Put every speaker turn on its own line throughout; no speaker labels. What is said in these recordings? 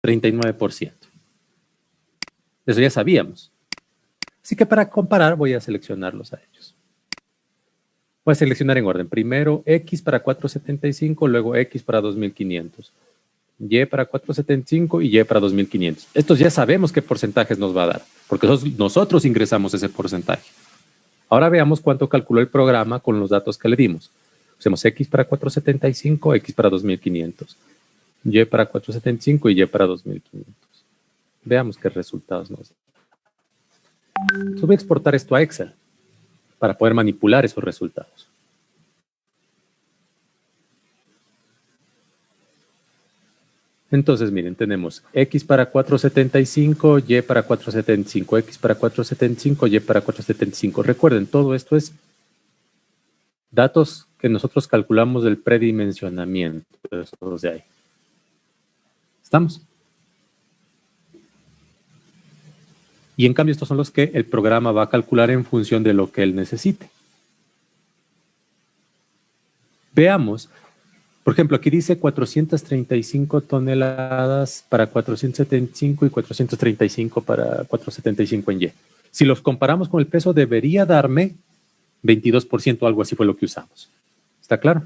39%. Eso ya sabíamos. Así que para comparar voy a seleccionarlos a ellos. Voy a seleccionar en orden. Primero X para 475, luego X para 2500. Y para 475 y Y para 2500. Estos ya sabemos qué porcentajes nos va a dar, porque nosotros ingresamos ese porcentaje. Ahora veamos cuánto calculó el programa con los datos que le dimos. Usemos X para 475, X para 2500. Y para 475 y Y para 2500. Veamos qué resultados nos dan. Entonces voy a exportar esto a Excel para poder manipular esos resultados. Entonces, miren, tenemos X para 475, Y para 475, X para 475, Y para 475. Recuerden, todo esto es datos que nosotros calculamos del predimensionamiento. Esos de ahí. ¿Estamos? Y en cambio estos son los que el programa va a calcular en función de lo que él necesite. Veamos, por ejemplo, aquí dice 435 toneladas para 475 y 435 para 475 en Y. Si los comparamos con el peso, debería darme 22%, algo así fue lo que usamos. ¿Está claro?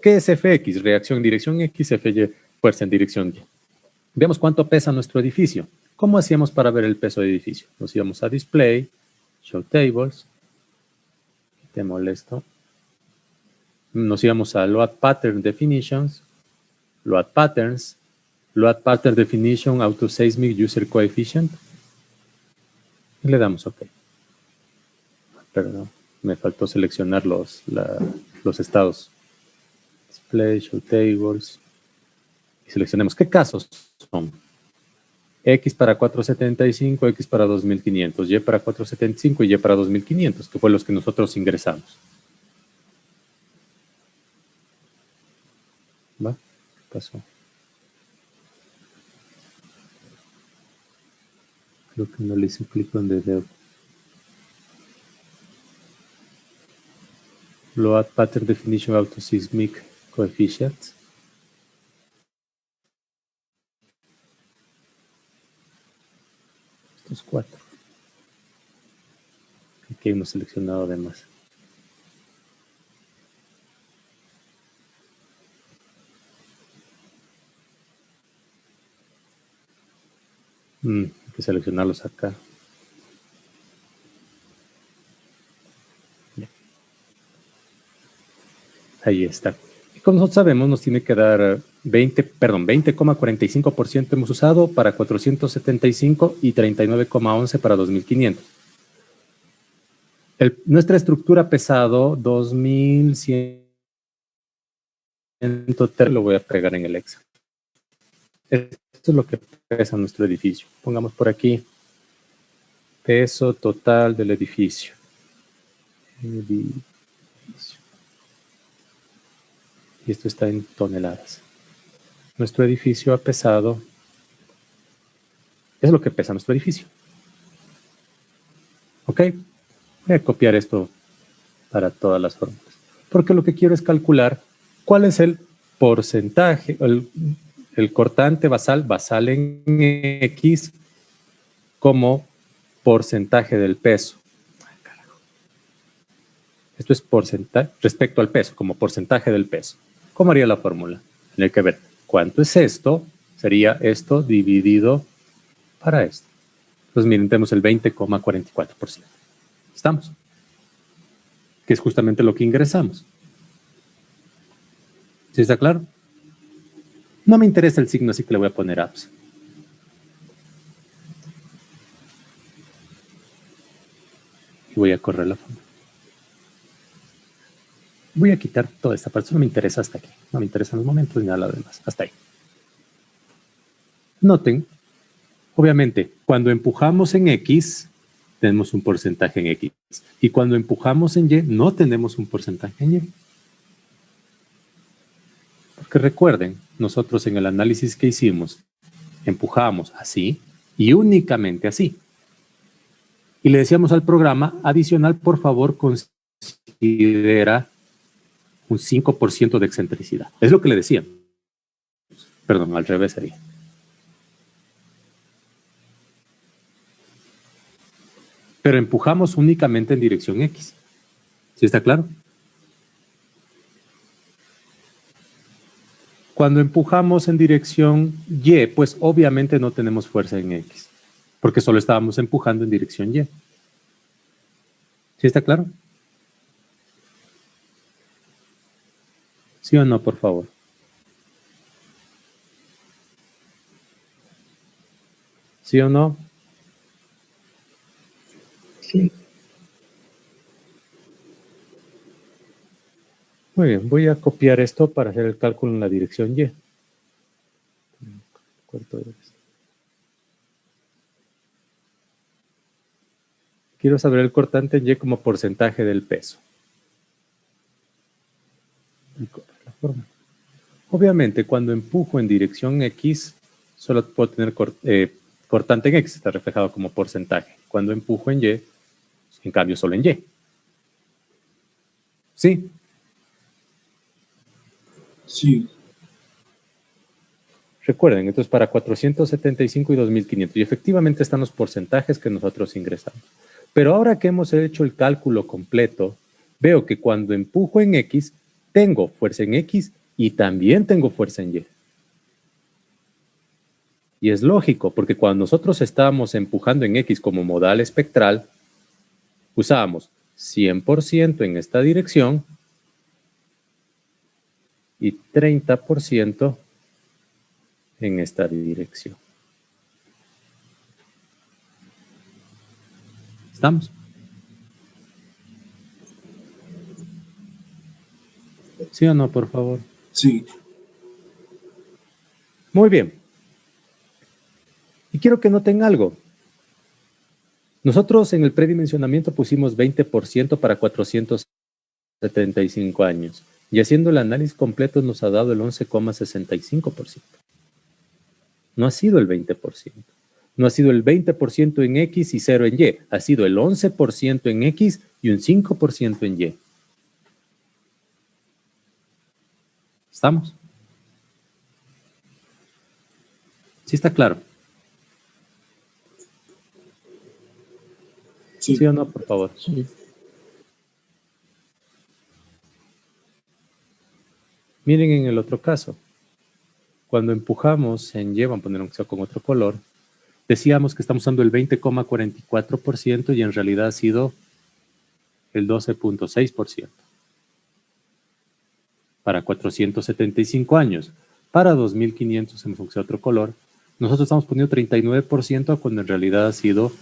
¿Qué es Fx? Reacción en dirección X, Fy, fuerza en dirección Y. Veamos cuánto pesa nuestro edificio. ¿Cómo hacíamos para ver el peso del edificio? Nos íbamos a Display, Show Tables, te molesto. Nos íbamos a Load Pattern Definitions, Load Patterns, Load Pattern Definition, Auto Seismic User Coefficient. Y le damos OK. Perdón, me faltó seleccionar los estados. Display, Show Tables. Y seleccionemos qué casos son. X para 475, X para 2500, Y para 475 y Y para 2500, que fue los que nosotros ingresamos. ¿Va? ¿Qué pasó? Creo que no le hice clic donde debo. Load Pattern Definition Auto Seismic Coefficients. Estos 4. Aquí hemos seleccionado además. Hay que seleccionarlos acá. Bien. Ahí está. Y como nosotros sabemos, nos tiene que dar 20,45% hemos usado para 475 y 39,11 para 2500. Nuestra estructura pesado 2100. Lo voy a pegar en el Excel. Esto es lo que pesa nuestro edificio. Pongamos por aquí peso total del edificio. Y esto está en toneladas. Nuestro edificio ha pesado, es lo que pesa nuestro edificio. ¿Ok? Voy a copiar esto para todas las fórmulas. Porque lo que quiero es calcular cuál es el porcentaje, el cortante basal en X como porcentaje del peso. Esto es porcentaje respecto al peso, como porcentaje del peso. ¿Cómo haría la fórmula? Tiene que ver cuánto es esto, sería esto dividido para esto. Entonces miren, tenemos el 20,44%. ¿Estamos? Que es justamente lo que ingresamos. ¿Sí está claro? No me interesa el signo, así que le voy a poner apps. Y voy a correr la fórmula. Voy a quitar toda esta parte, eso no me interesa hasta aquí. No me interesan los momentos ni nada demás. Hasta ahí. Noten, obviamente, cuando empujamos en X, tenemos un porcentaje en X. Y cuando empujamos en Y, no tenemos un porcentaje en Y. Porque recuerden, nosotros en el análisis que hicimos, empujamos así y únicamente así. Y le decíamos al programa, adicional, por favor, considera un 5% de excentricidad. Es lo que le decían. Perdón, al revés sería. Pero empujamos únicamente en dirección X. ¿Sí está claro? Cuando empujamos en dirección Y, pues obviamente no tenemos fuerza en X, porque solo estábamos empujando en dirección Y. ¿Sí está claro? ¿Sí o no, por favor? ¿Sí o no?
Sí.
Muy bien, voy a copiar esto para hacer el cálculo en la dirección Y. Quiero saber el cortante en Y como porcentaje del peso. La forma. Obviamente, cuando empujo en dirección X, solo puedo tener cortante en X, está reflejado como porcentaje. Cuando empujo en Y, en cambio, solo en Y. ¿Sí?
Sí.
Recuerden, entonces para 475 y 2500. Y efectivamente están los porcentajes que nosotros ingresamos. Pero ahora que hemos hecho el cálculo completo, veo que cuando empujo en X, tengo fuerza en X y también tengo fuerza en Y. Y es lógico, porque cuando nosotros estábamos empujando en X como modal espectral, usábamos 100% en esta dirección y 30% en esta dirección. ¿Estamos? ¿Sí o no, por favor?
Sí.
Muy bien. Y quiero que noten algo. Nosotros en el predimensionamiento pusimos 20% para 475 años. Y haciendo el análisis completo nos ha dado el 11,65%. No ha sido el 20%. No ha sido el 20% en X y 0 en Y. Ha sido el 11% en X y un 5% en Y. ¿Estamos? ¿Sí está claro?
Sí.
¿Sí o no, por favor?
Sí.
Miren en el otro caso. Cuando empujamos en Y, vamos a poner un con otro color, decíamos que estamos usando el 20,44% y en realidad ha sido el 12,6% para 475 años. Para 2500 hemos usado otro color. Nosotros estamos poniendo 39% cuando en realidad ha sido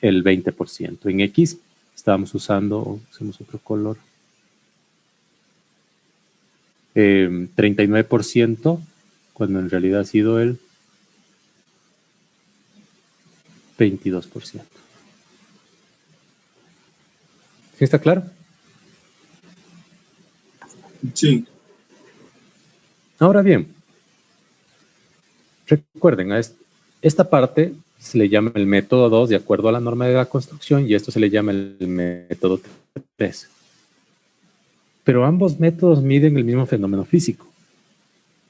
el 20%. En X estábamos usando, usemos otro color, 39% cuando en realidad ha sido el 22%. ¿Sí está claro?
Sí.
Ahora bien, recuerden, a esta parte se le llama el método 2 de acuerdo a la norma de la construcción y esto se le llama el método 3. Pero ambos métodos miden el mismo fenómeno físico.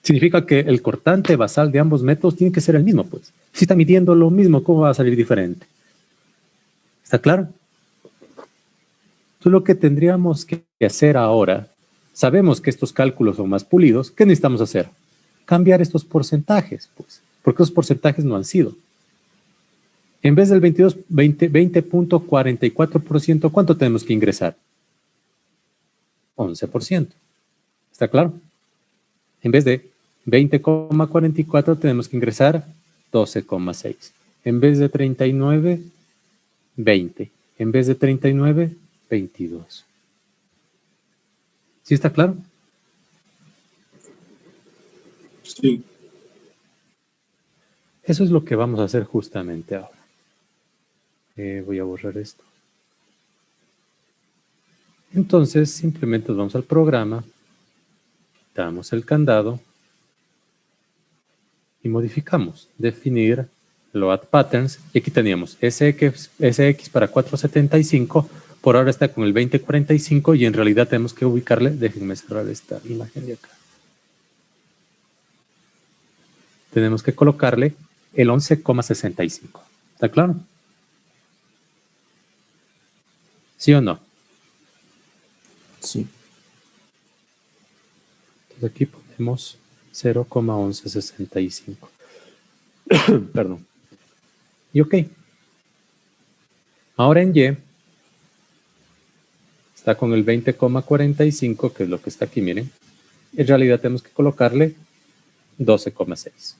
Significa que el cortante basal de ambos métodos tiene que ser el mismo, pues. Si está midiendo lo mismo, ¿cómo va a salir diferente? ¿Está claro? Entonces, lo que tendríamos que hacer ahora, sabemos que estos cálculos son más pulidos, ¿qué necesitamos hacer? Cambiar estos porcentajes, pues, porque esos porcentajes no han sido. En vez del 20.44%, ¿cuánto tenemos que ingresar? 11%. ¿Está claro? En vez de 20,44 tenemos que ingresar 12,6. En vez de 39, 20. En vez de 39, 22. ¿Sí está claro?
Sí.
Eso es lo que vamos a hacer justamente ahora. Voy a borrar esto. Entonces, simplemente nos vamos al programa, damos el candado y modificamos. Definir load patterns. Y aquí teníamos SX para 475. Por ahora está con el 2045 y en realidad tenemos que ubicarle. Déjenme cerrar esta imagen de acá. tenemos que colocarle el 11,65. ¿Está claro? ¿Sí o no?
Sí.
Entonces aquí ponemos 0,1165. Perdón. Y ok. Ahora en Y está con el 20,45, que es lo que está aquí, miren. En realidad tenemos que colocarle 12,6.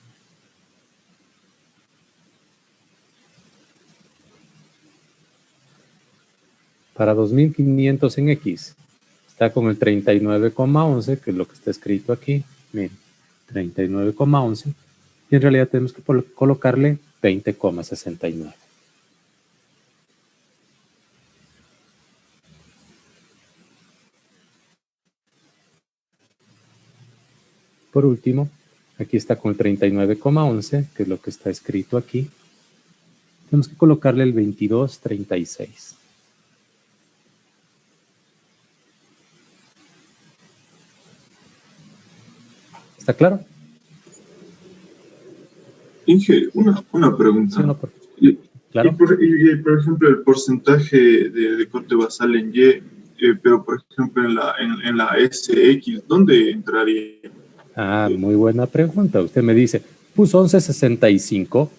Para 2500 en X está con el 39,11, que es lo que está escrito aquí. Miren, 39,11. Y en realidad tenemos que colocarle 20,69. Por último, aquí está con el 39,11, que es lo que está escrito aquí. Tenemos que colocarle el 22,36. ¿Está claro?
Inge, una pregunta.
¿Sí o no?
Claro. Por ejemplo, el porcentaje de corte basal en Y, pero por ejemplo en la SX, ¿dónde entraría?
Ah, muy buena pregunta. Usted me dice, puso 11,65,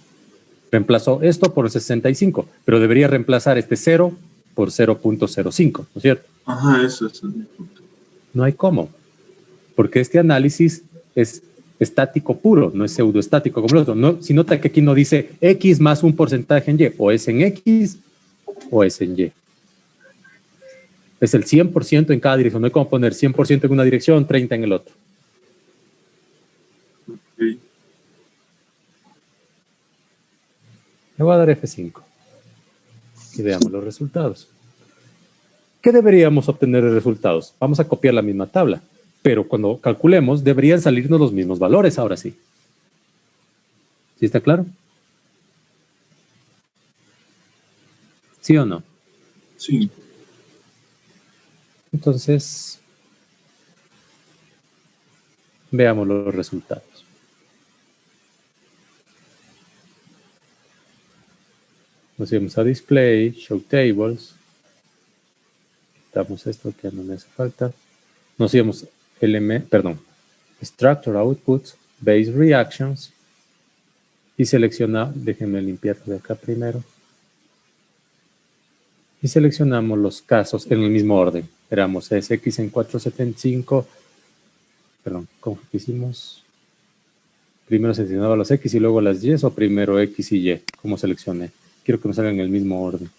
reemplazó esto por 65, pero debería reemplazar este 0 por 0,05, ¿no es cierto?
Ajá, eso es mi punto.
No hay cómo, porque este análisis es estático puro, no es pseudoestático como el otro. No, si nota que aquí no dice X más un porcentaje en Y, o es en X o es en Y. Es el 100% en cada dirección, no hay como poner 100% en una dirección, 30% en el otro.
Okay.
Le voy a dar F5 y veamos los resultados. ¿Qué deberíamos obtener de resultados? Vamos a copiar la misma tabla, pero cuando calculemos deberían salirnos los mismos valores ahora sí. ¿Sí está claro? ¿Sí o no?
Sí.
Entonces, veamos los resultados. Nos íbamos a Display, Show Tables. Quitamos esto que no me hace falta. Nos íbamos Structure Outputs, Base Reactions. Y déjenme limpiar de acá primero. Y seleccionamos los casos en el mismo orden. Éramos SX en 475. Perdón, ¿cómo hicimos? Primero seleccionaba los X y luego las Y, o primero X y Y. ¿Cómo seleccioné? Quiero que me salgan en el mismo orden.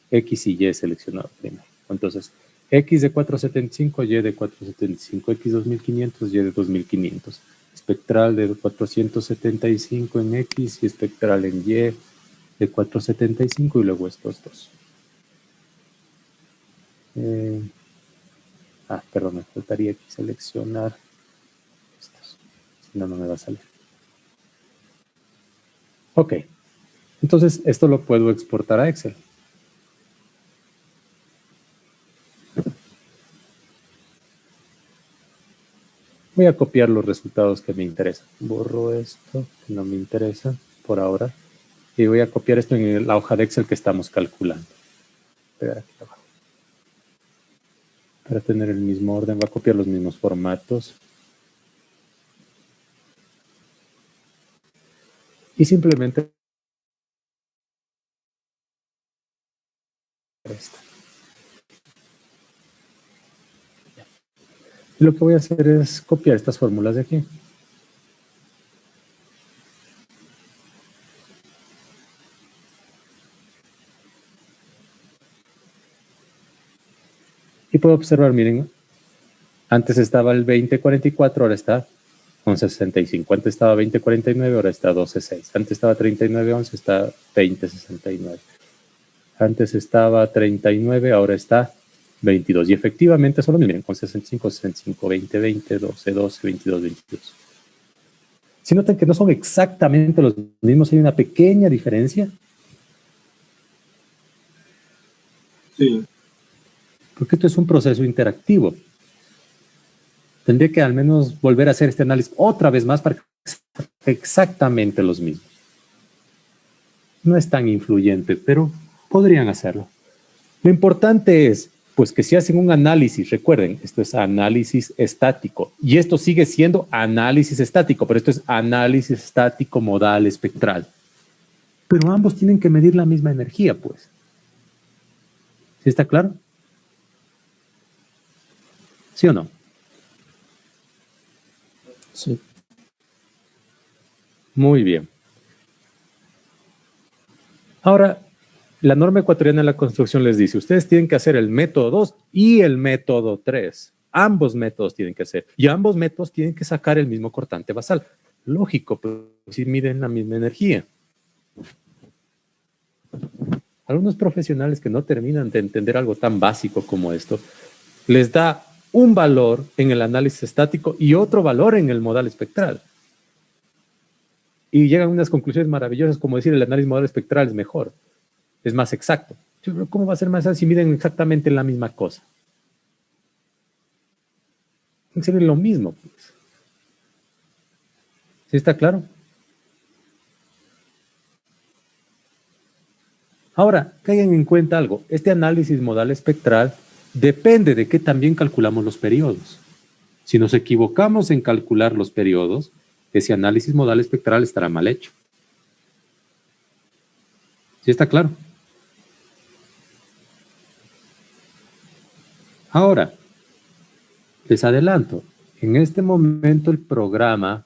X y Y seleccionado primero. Entonces, X de 475, Y de 475, X 2500, Y de 2500. Espectral de 475 en X y espectral en Y de 475 y luego estos dos. Perdón, me faltaría aquí seleccionar estos. Si no, no me va a salir. Ok. Entonces, esto lo puedo exportar a Excel. Voy a copiar los resultados que me interesan. Borro esto, que no me interesa por ahora. Y voy a copiar esto en la hoja de Excel que estamos calculando. Pegar aquí abajo. Para tener el mismo orden, va a copiar los mismos formatos. Y simplemente esta. Y lo que voy a hacer es copiar estas fórmulas de aquí. Y puedo observar, miren, antes estaba el 2044, ahora está 1165. Antes estaba 2049, ahora está 12.6. Antes estaba 39.11, está 20.69. Antes estaba 39, ahora está 22. Y efectivamente solo miren, con 65, 65, 20, 20, 12, 12, 22, 22. Si notan que no son exactamente los mismos, hay una pequeña diferencia.
Sí.
Porque esto es un proceso interactivo. Tendría que al menos volver a hacer este análisis otra vez más para que sea exactamente los mismos. No es tan influyente, pero podrían hacerlo. Lo importante es, pues, que si hacen un análisis, recuerden, esto es análisis estático, y esto sigue siendo análisis estático, pero esto es análisis estático modal espectral. Pero ambos tienen que medir la misma energía, pues. ¿Sí está claro? ¿Sí o no?
Sí.
Muy bien. Ahora, la norma ecuatoriana de la construcción les dice, ustedes tienen que hacer el método 2 y el método 3. Ambos métodos tienen que hacer. Y ambos métodos tienen que sacar el mismo cortante basal. Lógico, pues si miden la misma energía. Algunos profesionales que no terminan de entender algo tan básico como esto, les da un valor en el análisis estático y otro valor en el modal espectral. Y llegan a unas conclusiones maravillosas, como decir el análisis modal espectral es mejor, es más exacto. ¿Cómo va a ser más exacto si miden exactamente la misma cosa? Tiene que ser lo mismo, pues. ¿Sí está claro? Ahora, tengan en cuenta algo. Este análisis modal espectral depende de que también calculamos los periodos. Si nos equivocamos en calcular los periodos, ese análisis modal espectral estará mal hecho. ¿Sí está claro? Ahora, les adelanto, en este momento el programa,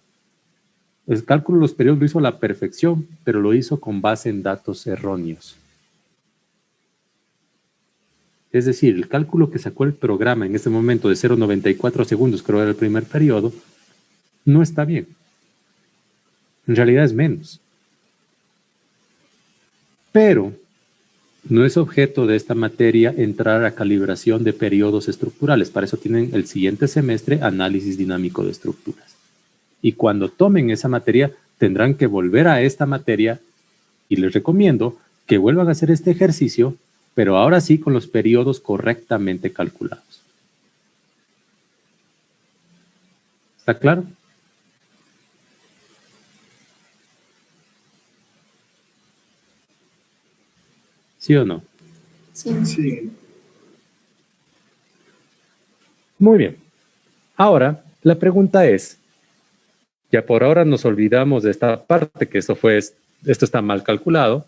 el cálculo de los periodos lo hizo a la perfección, pero lo hizo con base en datos erróneos. Es decir, el cálculo que sacó el programa en este momento de 0,94 segundos, creo que era el primer periodo, no está bien. En realidad es menos. Pero no es objeto de esta materia entrar a calibración de periodos estructurales. Para eso tienen el siguiente semestre análisis dinámico de estructuras. Y cuando tomen esa materia, tendrán que volver a esta materia y les recomiendo que vuelvan a hacer este ejercicio, pero ahora sí con los periodos correctamente calculados. ¿Está claro? ¿Sí o no?
Sí.
Sí.
Muy bien. Ahora, la pregunta es, ya por ahora nos olvidamos de esta parte, que esto está mal calculado,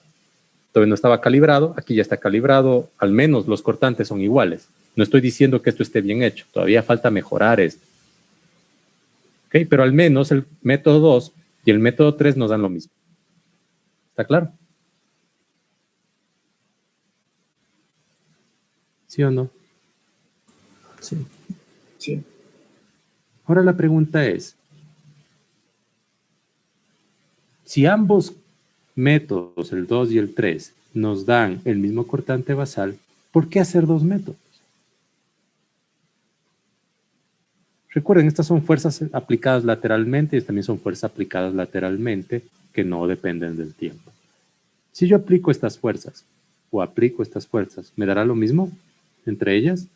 todavía no estaba calibrado, aquí ya está calibrado, al menos los cortantes son iguales. No estoy diciendo que esto esté bien hecho, todavía falta mejorar esto. ¿Ok? Pero al menos el método 2 y el método 3 nos dan lo mismo. ¿Está claro? ¿Sí o no?
Sí.
Sí.
Ahora la pregunta es, si ambos métodos, el 2 y el 3, nos dan el mismo cortante basal, ¿por qué hacer dos métodos? Recuerden, estas son fuerzas aplicadas lateralmente y también son fuerzas aplicadas lateralmente que no dependen del tiempo. Si yo aplico estas fuerzas o aplico estas fuerzas, ¿me dará lo mismo entre ellas?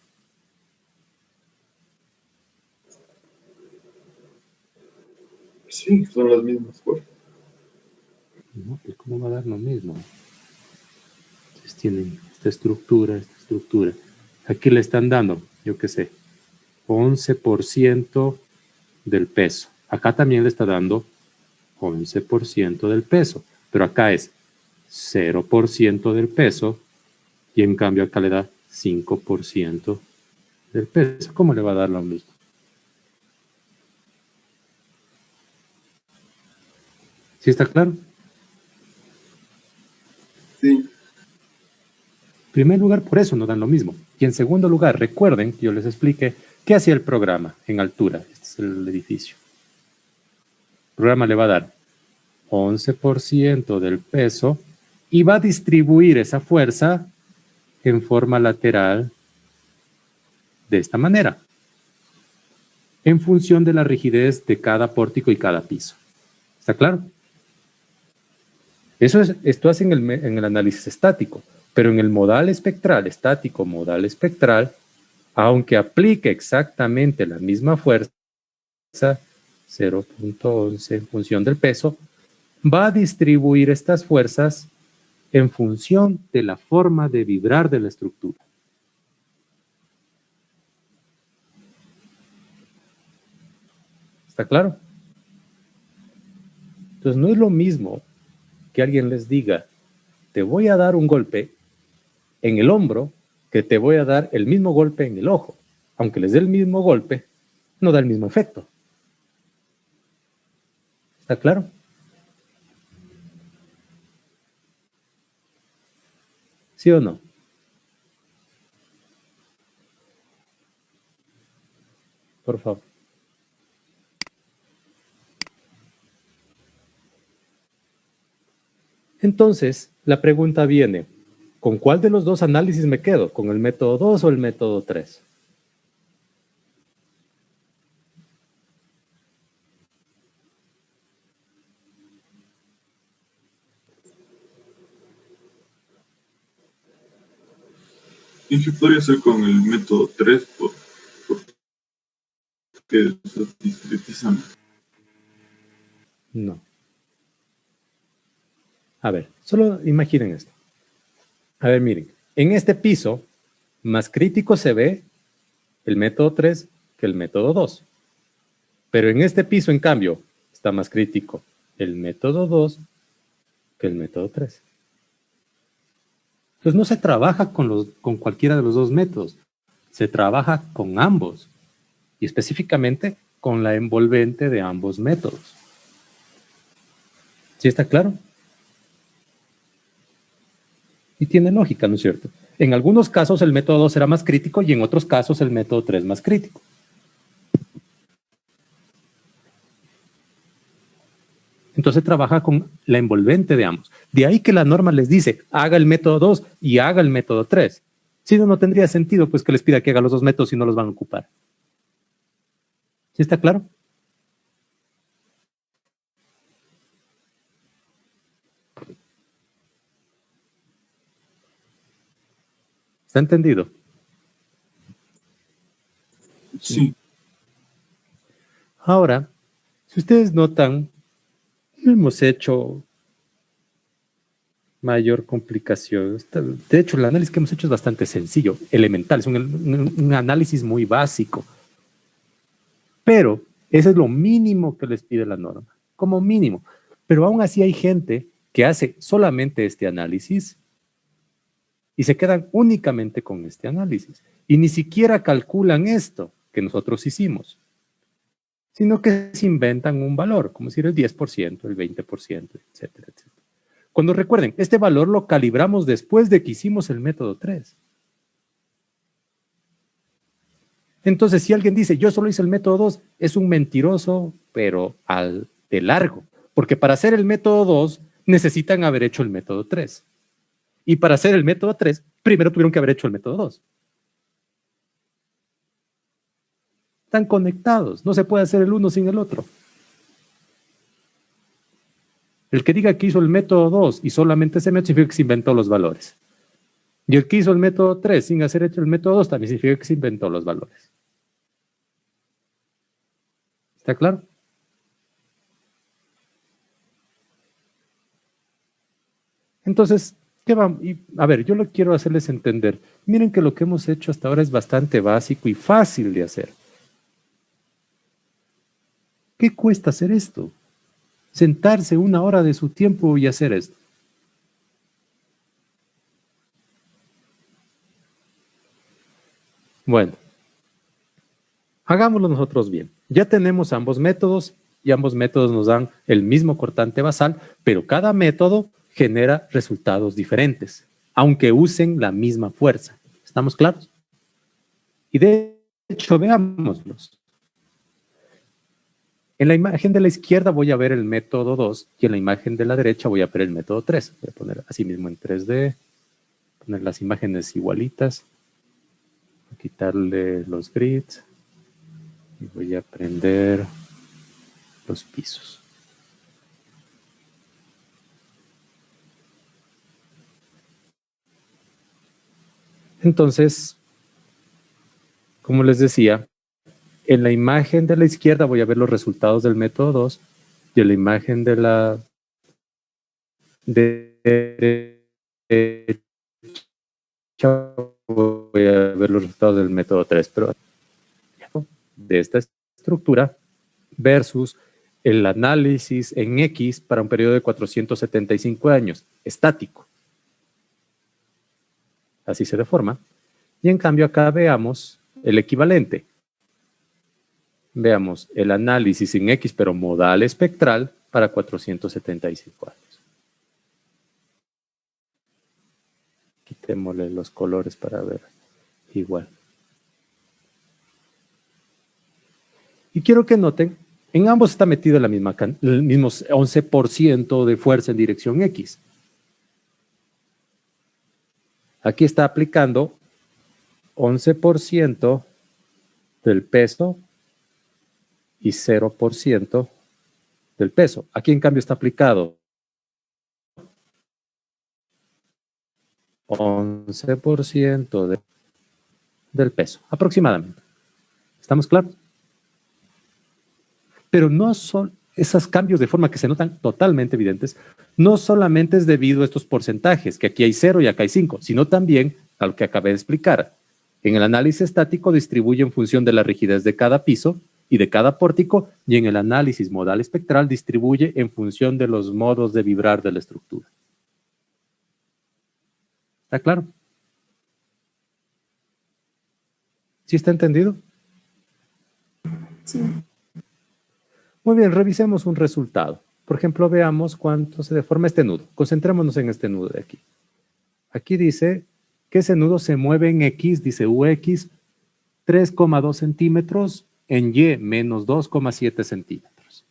Sí, son las mismas fuerzas.
No, pues ¿cómo va a dar lo mismo? Entonces tienen esta estructura. Aquí le están dando, yo qué sé, 11% del peso. Acá también le está dando 11% del peso, pero acá es 0% del peso y en cambio acá le da 5% del peso. ¿Cómo le va a dar lo mismo? ¿Sí está claro?
Sí.
En primer lugar, por eso no dan lo mismo. Y en segundo lugar, recuerden que yo les expliqué qué hacía el programa en altura. Este es el edificio. El programa le va a dar 11% del peso y va a distribuir esa fuerza en forma lateral de esta manera, en función de la rigidez de cada pórtico y cada piso. ¿Está claro? Esto hace en el análisis estático, pero en el modal espectral, estático modal espectral, aunque aplique exactamente la misma fuerza, 0.11 en función del peso, va a distribuir estas fuerzas en función de la forma de vibrar de la estructura. ¿Está claro? Entonces no es lo mismo que alguien les diga, te voy a dar un golpe en el hombro, que te voy a dar el mismo golpe en el ojo. Aunque les dé el mismo golpe, no da el mismo efecto. ¿Está claro? ¿Sí o no? Por favor. Entonces, la pregunta viene, ¿con cuál de los dos análisis me quedo? ¿Con el método 2 o el método 3?
Y que podría ser con el método 3 porque es discretizante.
No. A ver, solo imaginen esto. A ver, miren, en este piso, más crítico se ve el método 3 que el método 2. Pero en este piso, en cambio, está más crítico el método 2 que el método 3. Entonces no se trabaja con cualquiera de los dos métodos, se trabaja con ambos y específicamente con la envolvente de ambos métodos. ¿Sí está claro? Y tiene lógica, ¿no es cierto? En algunos casos el método 2 será más crítico y en otros casos el método 3 más crítico. Entonces trabaja con la envolvente de ambos. De ahí que la norma les dice, haga el método 2 y haga el método 3. Si no, no tendría sentido pues que les pida que haga los dos métodos y no los van a ocupar. ¿Sí está claro? ¿Está entendido?
Sí.
Ahora, si ustedes notan, hemos hecho mayor complicación. De hecho, el análisis que hemos hecho es bastante sencillo, elemental, es un análisis muy básico. Pero ese es lo mínimo que les pide la norma, como mínimo. Pero aún así hay gente que hace solamente este análisis y se quedan únicamente con este análisis. Y ni siquiera calculan esto que nosotros hicimos, sino que se inventan un valor, como decir el 10%, el 20%, etcétera, etcétera. Cuando recuerden, este valor lo calibramos después de que hicimos el método 3. Entonces, si alguien dice, yo solo hice el método 2, es un mentiroso, pero de largo. Porque para hacer el método 2, necesitan haber hecho el método 3. Y para hacer el método 3, primero tuvieron que haber hecho el método 2. Están conectados. No se puede hacer el uno sin el otro. El que diga que hizo el método 2 y solamente ese método significa que se inventó los valores. Y el que hizo el método 3 sin hacer hecho el método 2 también significa que se inventó los valores. ¿Está claro? Entonces, ¿qué vamos? A ver, yo lo quiero hacerles entender. Miren que lo que hemos hecho hasta ahora es bastante básico y fácil de hacer. ¿Qué cuesta hacer esto? Sentarse 1 hora de su tiempo y hacer esto. Bueno, hagámoslo nosotros bien. Ya tenemos ambos métodos y ambos métodos nos dan el mismo cortante basal, pero cada método genera resultados diferentes, aunque usen la misma fuerza. ¿Estamos claros? Y de hecho, veámoslos. En la imagen de la izquierda voy a ver el método 2 y en la imagen de la derecha voy a ver el método 3. Voy a poner así mismo en 3D, poner las imágenes igualitas, quitarle los grids y voy a prender los pisos. Entonces, como les decía, En la imagen de la izquierda voy a ver los resultados del método 2 y en la imagen de la derecha voy a ver los resultados del método 3, pero de esta estructura versus el análisis en X para un periodo de 475 años, estático. Así se deforma. Y en cambio acá veamos el equivalente. Veamos el análisis en X, pero modal espectral para 475 años. Quitémosle los colores para ver igual. Y quiero que noten, en ambos está metido el mismo 11% de fuerza en dirección X. Aquí está aplicando 11% del peso y 0% del peso. Aquí en cambio está aplicado 11% del peso, aproximadamente. ¿Estamos claros? Pero no son esos cambios de forma que se notan totalmente evidentes, no solamente es debido a estos porcentajes, que aquí hay 0 y acá hay 5, sino también a lo que acabé de explicar. En el análisis estático distribuye en función de la rigidez de cada piso y de cada pórtico, y en el análisis modal espectral distribuye en función de los modos de vibrar de la estructura. ¿Está claro? ¿Sí está entendido?
Sí.
Muy bien, revisemos un resultado. Por ejemplo, veamos cuánto se deforma este nudo. Concentrémonos en este nudo de aquí. Aquí dice que ese nudo se mueve en X, dice UX, 3,2 centímetros, en Y, menos 2,7 centímetros.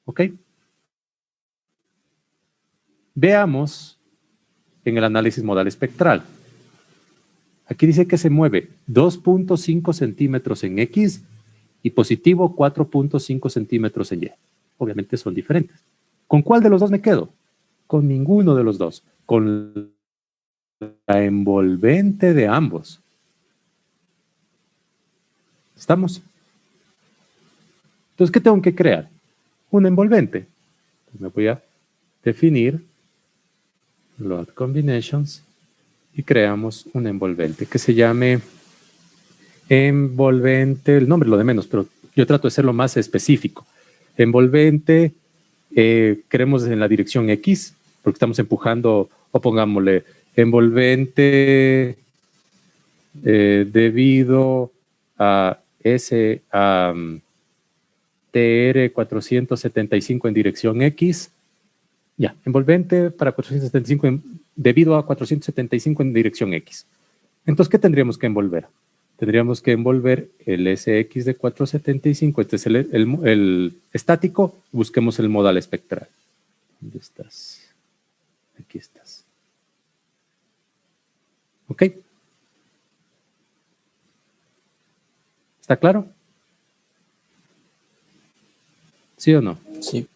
¿Ok? Veamos en el análisis modal espectral. Aquí dice que se mueve 2,5 centímetros en X y positivo 4,5 centímetros en Y. Obviamente son diferentes. ¿Con cuál de los dos me quedo? Con ninguno de los dos. Con la envolvente de ambos. ¿Estamos? Entonces, ¿qué tengo que crear? Una envolvente. Me voy a definir Load Combinations y creamos una envolvente que se llame envolvente, el nombre lo de menos, pero yo trato de ser lo más específico. Envolvente, queremos en la dirección X, porque estamos empujando, o pongámosle envolvente debido a TR 475 en dirección X. Ya, envolvente para 475 debido a 475 en dirección X. Entonces, ¿qué tendríamos que envolver? Tendríamos que envolver el SX de 475, este es el estático, busquemos el modal espectral. ¿Dónde estás? Aquí estás. ¿Ok? ¿Está claro? ¿Sí o no?
Sí.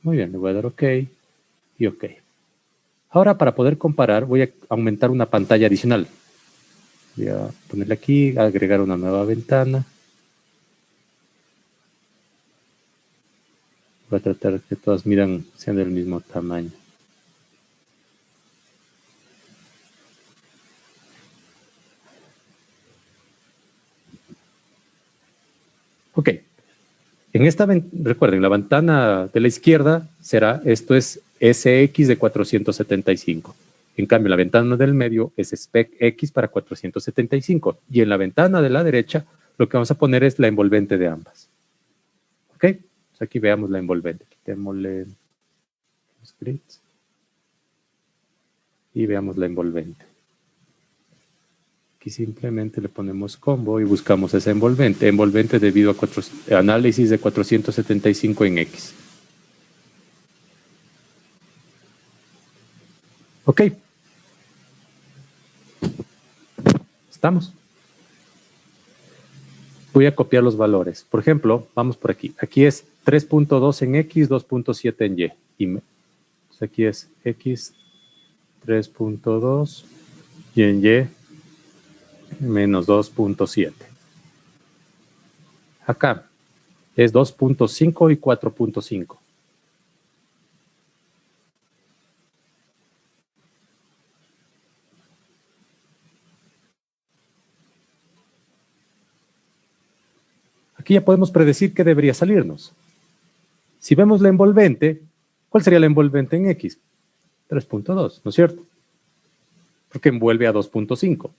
Muy bien, le voy a dar OK y OK. Ahora, para poder comparar, voy a aumentar una pantalla adicional. Voy a ponerle aquí, agregar una nueva ventana. Voy a tratar de que todas sean del mismo tamaño. Ok. En esta, recuerden, la ventana de la izquierda será, esto es SX de 475. En cambio, la ventana del medio es Spec X para 475. Y en la ventana de la derecha, lo que vamos a poner es la envolvente de ambas. ¿Ok? Pues aquí veamos la envolvente. Quitémosle los grids. Y veamos la envolvente. Aquí simplemente le ponemos combo y buscamos esa envolvente. Envolvente debido a análisis de 475 en X. Ok. ¿Estamos? Voy a copiar los valores. Por ejemplo, vamos por aquí. Aquí es 3.2 en X, 2.7 en Y. Pues aquí es X 3.2 y en Y menos 2.7. Acá es 2.5 y 4.5. Aquí ya podemos predecir qué debería salirnos. Si vemos la envolvente, ¿cuál sería la envolvente en X? 3.2, ¿no es cierto? Porque envuelve a 2.5.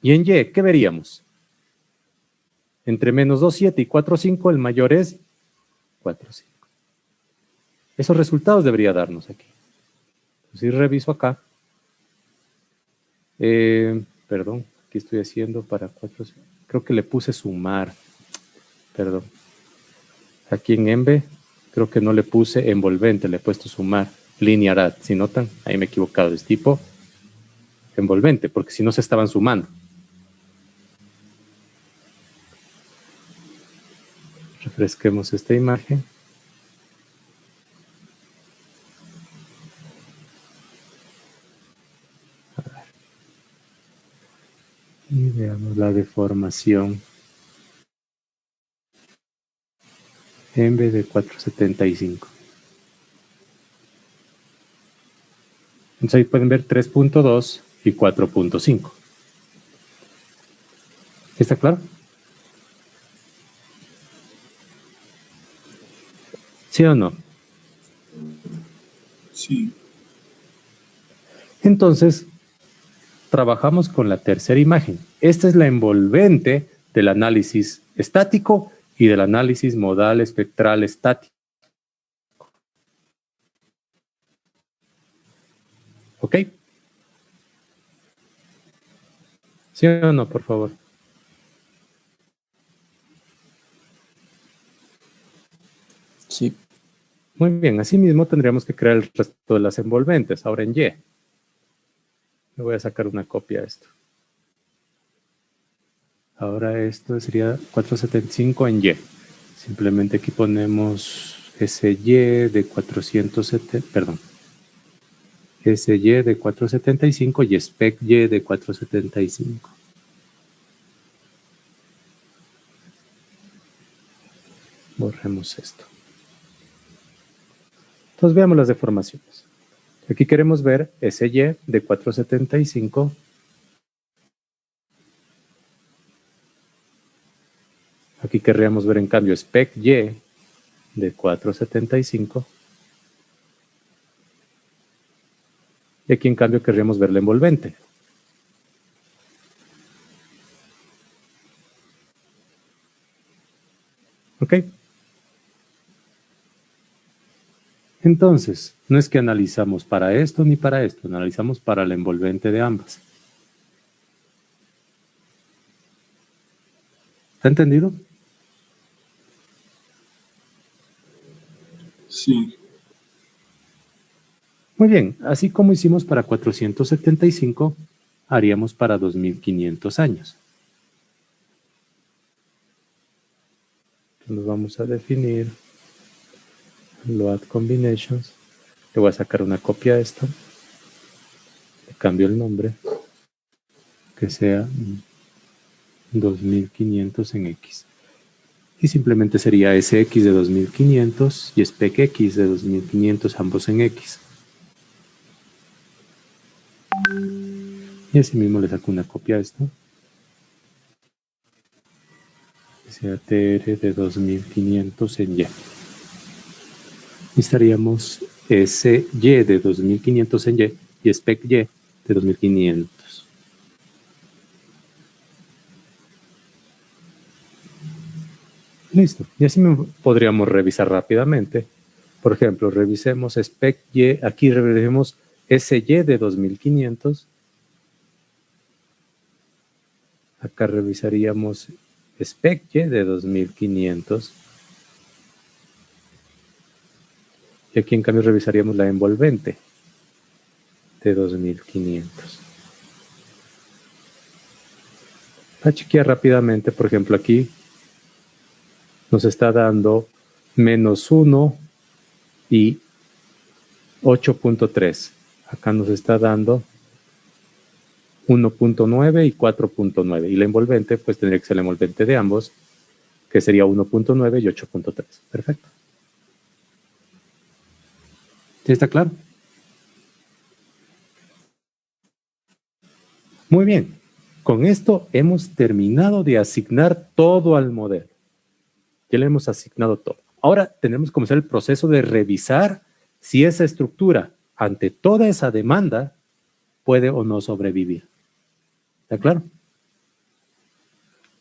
Y en Y, ¿qué veríamos? Entre menos 2.7 y 4.5, el mayor es 4.5. Esos resultados debería darnos aquí. Entonces, si reviso acá. Perdón, aquí estoy haciendo para 4. Creo que le puse sumar. Perdón. Aquí en ENVE, creo que no le puse envolvente, le he puesto sumar. Linear add. Si notan, ahí me he equivocado. Es tipo envolvente, porque si no se estaban sumando. Refresquemos esta imagen. A ver. Y veamos la deformación. En vez de 475. Entonces ahí pueden ver 3.2 y 4.5. ¿Está claro? ¿Sí o no?
Sí.
Entonces, trabajamos con la tercera imagen. Esta es la envolvente del análisis estático y del análisis modal espectral estático. ¿Ok? ¿Sí o no, por favor?
Sí.
Muy bien, asimismo tendríamos que crear el resto de las envolventes, ahora en Y. Me voy a sacar una copia de esto. Ahora esto sería 475 en Y. Simplemente aquí ponemos SY de 470, perdón. SY de 475 y spec Y de 475. Borremos esto. Entonces veamos las deformaciones. Aquí queremos ver SY de 475. Aquí querríamos ver en cambio spec Y de 475. Y aquí en cambio querríamos ver la envolvente. ¿Ok? Entonces, no es que analizamos para esto ni para esto, analizamos para la envolvente de ambas. ¿Está entendido?
Sí.
Muy bien, así como hicimos para 475, haríamos para 2500 años. Entonces vamos a definir load combinations. Le voy a sacar una copia de esto. Le cambio el nombre. Que sea 2500 en X. Y simplemente sería SX de 2500 y spec X de 2500, ambos en X. Y así mismo le saco una copia de esto. Que sea TR de 2500 en Y. Y estaríamos SY de 2500 en Y y spec Y de 2500. Listo. Y así podríamos revisar rápidamente. Por ejemplo, revisemos spec Y. Aquí revisemos SY de 2500. Acá revisaríamos spec Y de 2500. Y aquí en cambio revisaríamos la envolvente de 2500. Para chequear rápidamente, por ejemplo, aquí nos está dando menos 1 y 8.3. Acá nos está dando 1.9 y 4.9. Y la envolvente, pues tendría que ser la envolvente de ambos, que sería 1.9 y 8.3. Perfecto. ¿Sí está claro? Muy bien. Con esto hemos terminado de asignar todo al modelo. Ya le hemos asignado todo. Ahora tenemos que comenzar el proceso de revisar si esa estructura, ante toda esa demanda, puede o no sobrevivir. ¿Está claro?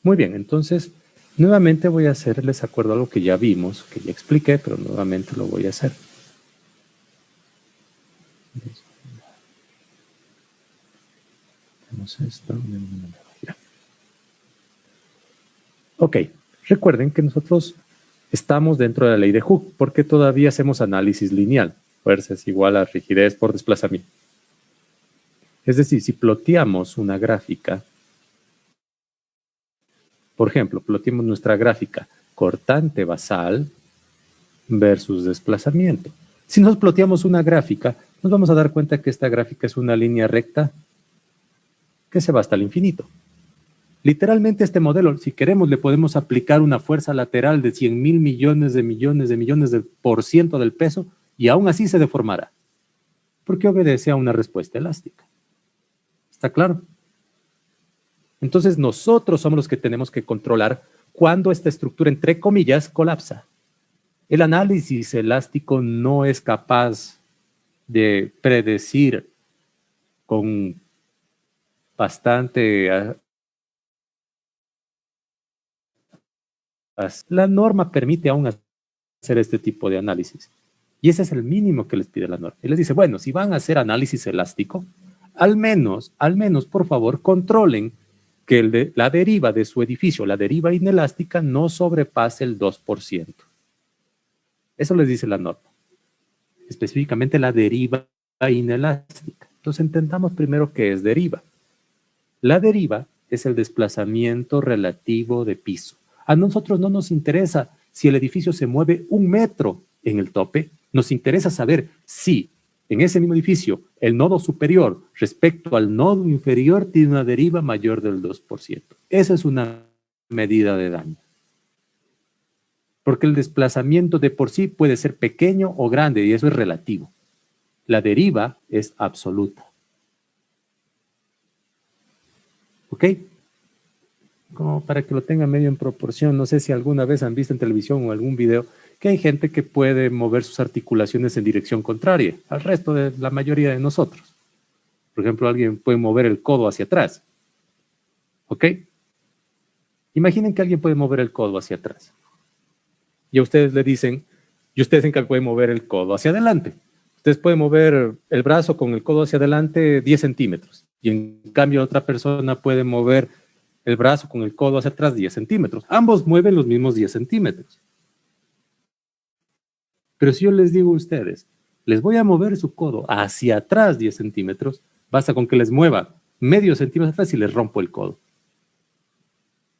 Muy bien, entonces, nuevamente voy a hacerles acuerdo a algo que ya vimos, que ya expliqué, pero nuevamente lo voy a hacer. Tenemos esto. Ok, recuerden que nosotros estamos dentro de la ley de Hooke, porque todavía hacemos análisis lineal. Fuerza es igual a rigidez por desplazamiento. Es decir, si ploteamos una gráfica, por ejemplo, ploteamos nuestra gráfica cortante basal versus desplazamiento. Si nos ploteamos una gráfica, nos vamos a dar cuenta que esta gráfica es una línea recta que se va hasta el infinito. Literalmente este modelo, si queremos, le podemos aplicar una fuerza lateral de 100.000 millones de por ciento del peso y aún así se deformará, porque obedece a una respuesta elástica. ¿Está claro? Entonces nosotros somos los que tenemos que controlar cuando esta estructura, entre comillas, colapsa. El análisis elástico no es capaz de predecir con bastante... La norma permite aún hacer este tipo de análisis. Y ese es el mínimo que les pide la norma. Y les dice, bueno, si van a hacer análisis elástico, al menos, por favor, controlen que la deriva de su edificio, la deriva inelástica, no sobrepase el 2%. Eso les dice la norma. Específicamente la deriva inelástica. Entonces entendamos primero qué es deriva. La deriva es el desplazamiento relativo de piso. A nosotros no nos interesa si el edificio se mueve 1 metro en el tope, nos interesa saber si en ese mismo edificio el nodo superior respecto al nodo inferior tiene una deriva mayor del 2%. Esa es una medida de daño. Porque el desplazamiento de por sí puede ser pequeño o grande y eso es relativo. La deriva es absoluta. ¿Ok? Como para que lo tengan medio en proporción, no sé si alguna vez han visto en televisión o algún video que hay gente que puede mover sus articulaciones en dirección contraria al resto de la mayoría de nosotros. Por ejemplo, alguien puede mover el codo hacia atrás. ¿Ok? Imaginen que alguien puede mover el codo hacia atrás. Y a ustedes le dicen, y ustedes en cambio pueden mover el codo hacia adelante. Ustedes pueden mover el brazo con el codo hacia adelante 10 centímetros. Y en cambio otra persona puede mover el brazo con el codo hacia atrás 10 centímetros. Ambos mueven los mismos 10 centímetros. Pero si yo les digo a ustedes, les voy a mover su codo hacia atrás 10 centímetros, basta con que les mueva medio centímetro atrás y les rompo el codo.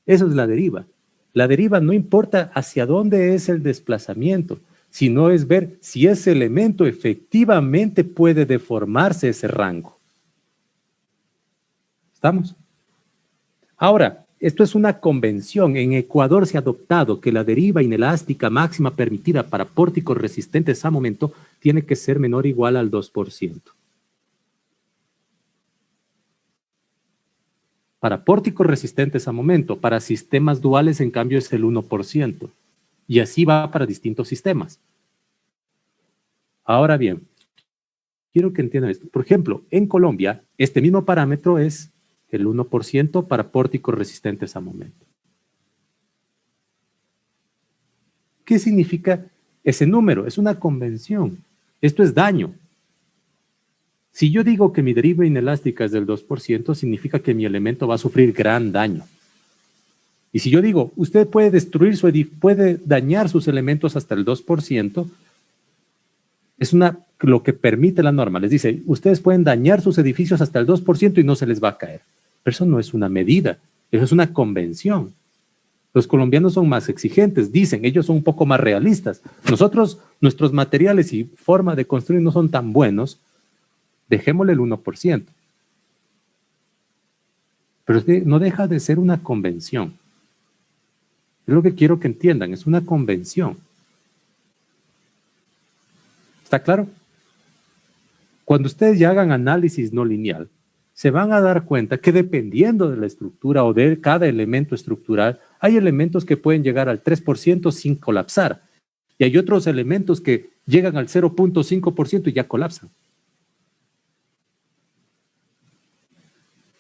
Eso es la deriva. La deriva no importa hacia dónde es el desplazamiento, sino es ver si ese elemento efectivamente puede deformarse ese rango. ¿Estamos? Ahora, esto es una convención. En Ecuador se ha adoptado que la deriva inelástica máxima permitida para pórticos resistentes a momento tiene que ser menor o igual al 2%. Para pórticos resistentes a momento, para sistemas duales, en cambio, es el 1%. Y así va para distintos sistemas. Ahora bien, quiero que entiendan esto. Por ejemplo, en Colombia, este mismo parámetro es el 1% para pórticos resistentes a momento. ¿Qué significa ese número? Es una convención. Esto es daño. Si yo digo que mi deriva inelástica es del 2%, significa que mi elemento va a sufrir gran daño. Y si yo digo, usted puede destruir puede dañar sus elementos hasta el 2%, es lo que permite la norma. Les dice, ustedes pueden dañar sus edificios hasta el 2% y no se les va a caer. Pero eso no es una medida, eso es una convención. Los colombianos son más exigentes, dicen, ellos son un poco más realistas. Nosotros, nuestros materiales y forma de construir no son tan buenos, dejémosle el 1%. Pero es que no deja de ser una convención. Es lo que quiero que entiendan, es una convención. ¿Está claro? Cuando ustedes ya hagan análisis no lineal, se van a dar cuenta que dependiendo de la estructura o de cada elemento estructural, hay elementos que pueden llegar al 3% sin colapsar. Y hay otros elementos que llegan al 0.5% y ya colapsan.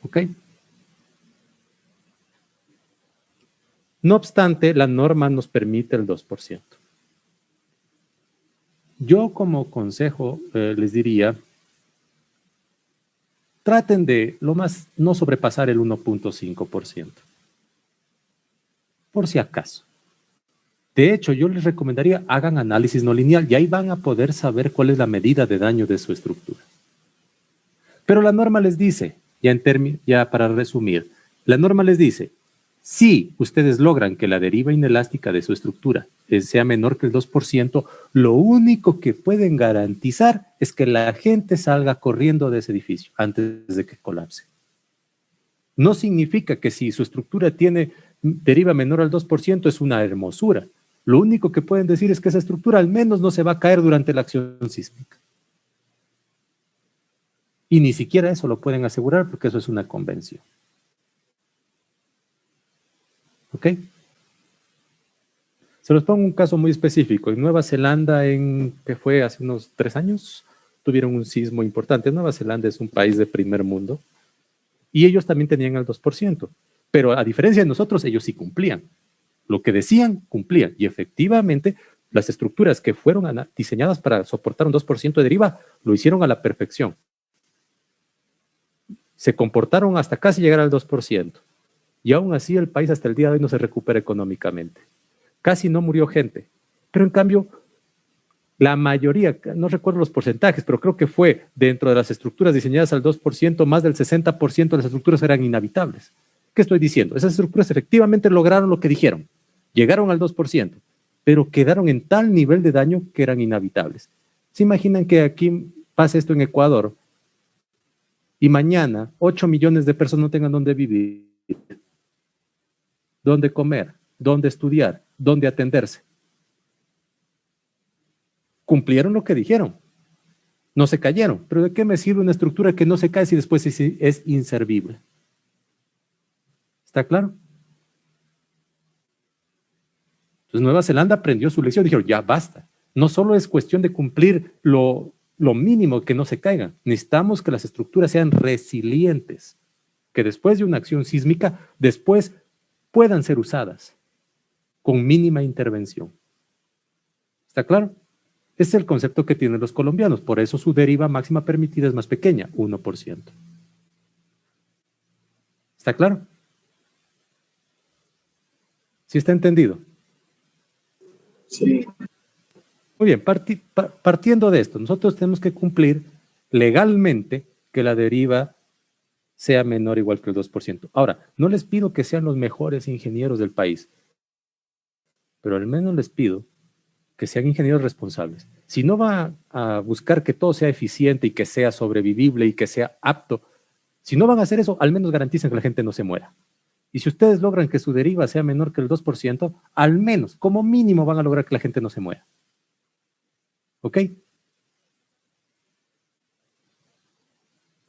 ¿Ok? No obstante, la norma nos permite el 2%. Yo como consejo les diría, traten de no sobrepasar el 1.5%. Por si acaso. De hecho, yo les recomendaría hagan análisis no lineal y ahí van a poder saber cuál es la medida de daño de su estructura. Pero la norma les dice, ya para resumir, la norma les dice, si ustedes logran que la deriva inelástica de su estructura sea menor que el 2%, lo único que pueden garantizar es que la gente salga corriendo de ese edificio antes de que colapse. No significa que si su estructura tiene deriva menor al 2% es una hermosura. Lo único que pueden decir es que esa estructura al menos no se va a caer durante la acción sísmica. Y ni siquiera eso lo pueden asegurar porque eso es una convención. ¿Ok? Se los pongo un caso muy específico. En Nueva Zelanda, que fue hace unos 3 años, tuvieron un sismo importante. Nueva Zelanda es un país de primer mundo y ellos también tenían el 2%. Pero a diferencia de nosotros, ellos sí cumplían. Lo que decían, cumplían. Y efectivamente, las estructuras que fueron diseñadas para soportar un 2% de deriva, lo hicieron a la perfección. Se comportaron hasta casi llegar al 2%. Y aún así el país hasta el día de hoy no se recupera económicamente. Casi no murió gente. Pero en cambio, la mayoría, no recuerdo los porcentajes, pero creo que fue dentro de las estructuras diseñadas al 2%, más del 60% de las estructuras eran inhabitables. ¿Qué estoy diciendo? Esas estructuras efectivamente lograron lo que dijeron. Llegaron al 2%, pero quedaron en tal nivel de daño que eran inhabitables. ¿Se imaginan que aquí pase esto en Ecuador y mañana 8 millones de personas no tengan dónde vivir, dónde comer, dónde estudiar, dónde atenderse? Cumplieron lo que dijeron. No se cayeron. ¿Pero de qué me sirve una estructura que no se cae si después es inservible? ¿Está claro? Entonces Nueva Zelanda aprendió su lección. Dijeron, ya basta. No solo es cuestión de cumplir lo mínimo, que no se caigan. Necesitamos que las estructuras sean resilientes. Que después de una acción sísmica, después puedan ser usadas con mínima intervención. ¿Está claro? Ese es el concepto que tienen los colombianos. Por eso su deriva máxima permitida es más pequeña, 1%. ¿Está claro? ¿Sí está entendido?
Sí.
Muy bien, partiendo de esto, nosotros tenemos que cumplir legalmente que la deriva sea menor o igual que el 2%. Ahora, no les pido que sean los mejores ingenieros del país, pero al menos les pido que sean ingenieros responsables. Si no va a buscar que todo sea eficiente y que sea sobrevivible y que sea apto, si no van a hacer eso, al menos garanticen que la gente no se muera. Y si ustedes logran que su deriva sea menor que el 2%, al menos, como mínimo, van a lograr que la gente no se muera. ¿Ok?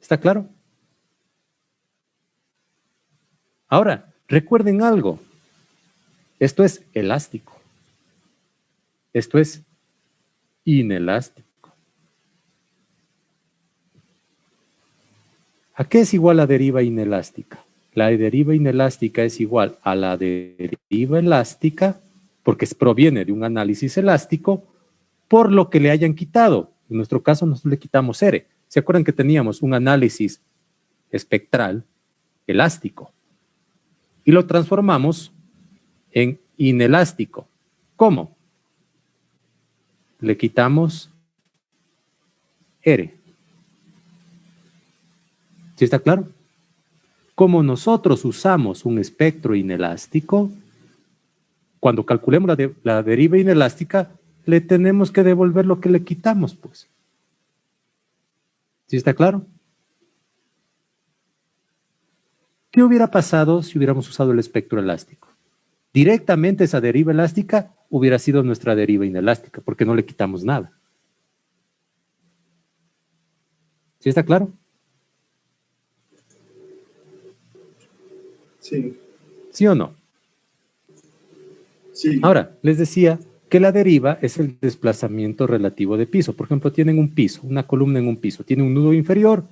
¿Está claro? Ahora, recuerden algo. Esto es elástico. Esto es inelástico. ¿A qué es igual la deriva inelástica? La deriva inelástica es igual a la deriva elástica, porque proviene de un análisis elástico, por lo que le hayan quitado. En nuestro caso, nosotros le quitamos R. ¿Se acuerdan que teníamos un análisis espectral elástico? Y lo transformamos en inelástico. ¿Cómo? Le quitamos R. ¿Sí está claro? Como nosotros usamos un espectro inelástico, cuando calculemos la deriva inelástica, le tenemos que devolver lo que le quitamos, pues. ¿Sí está claro? ¿Qué hubiera pasado si hubiéramos usado el espectro elástico? Directamente esa deriva elástica hubiera sido nuestra deriva inelástica, porque no le quitamos nada. ¿Sí está claro?
Sí.
¿Sí o no?
Sí.
Ahora, les decía que la deriva es el desplazamiento relativo de piso. Por ejemplo, tienen un piso, una columna en un piso. Tiene un nudo inferior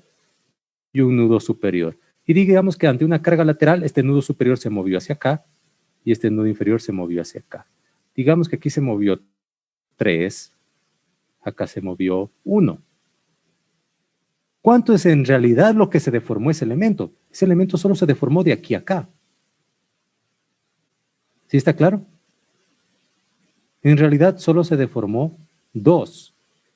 y un nudo superior. Y digamos que ante una carga lateral, este nudo superior se movió hacia acá y este nudo inferior se movió hacia acá. Digamos que aquí se movió 3, acá se movió 1. ¿Cuánto es en realidad lo que se deformó ese elemento? Ese elemento solo se deformó de aquí a acá. ¿Sí está claro? En realidad solo se deformó 2.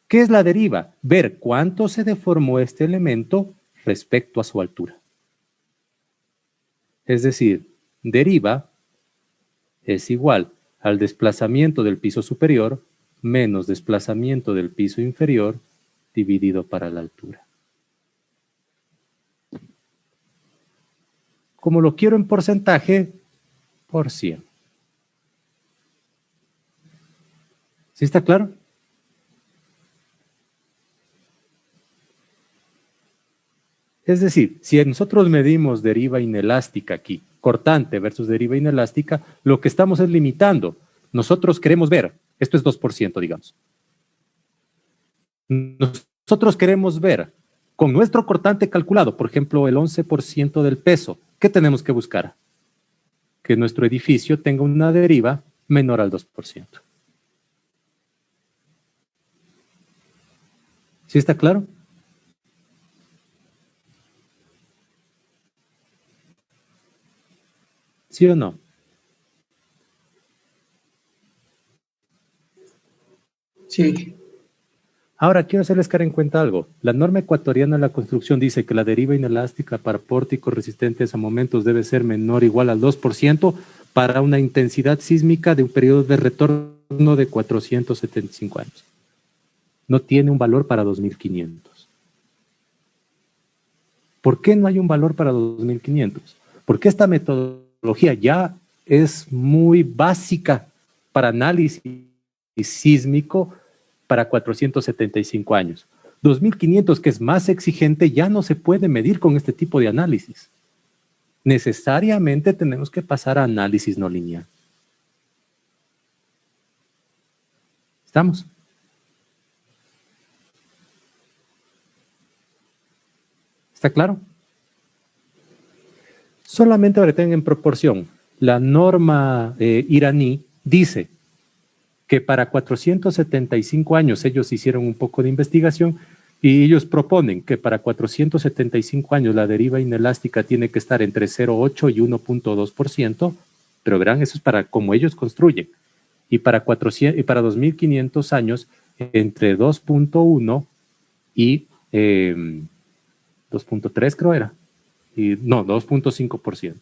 ¿Qué es la deriva? Ver cuánto se deformó este elemento respecto a su altura. Es decir, deriva es igual al desplazamiento del piso superior menos desplazamiento del piso inferior dividido para la altura. Como lo quiero en porcentaje, por 100. ¿Sí está claro? Es decir, si nosotros medimos deriva inelástica aquí, cortante versus deriva inelástica, lo que estamos es limitando. Nosotros queremos ver, esto es 2%, digamos. Nosotros queremos ver con nuestro cortante calculado, por ejemplo, el 11% del peso, ¿qué tenemos que buscar? Que nuestro edificio tenga una deriva menor al 2%. ¿Sí está claro? ¿Sí o no?
Sí.
Ahora, quiero hacerles caer en cuenta algo. La norma ecuatoriana de la construcción dice que la deriva inelástica para pórticos resistentes a momentos debe ser menor o igual al 2% para una intensidad sísmica de un periodo de retorno de 475 años. No tiene un valor para 2500. ¿Por qué no hay un valor para 2500? Porque esta metodología ya es muy básica para análisis sísmico para 475 años. 2500, que es más exigente, ya no se puede medir con este tipo de análisis. Necesariamente tenemos que pasar a análisis no lineal. ¿Estamos? ¿Está claro? Solamente ahora tengan en proporción. La norma iraní dice que para 475 años ellos hicieron un poco de investigación y ellos proponen que para 475 años la deriva inelástica tiene que estar entre 0,8 y 1,2%, pero verán, eso es para como ellos construyen. Y para 2500 años entre 2,1 y 2,3 creo era. Y, no, 2,5%.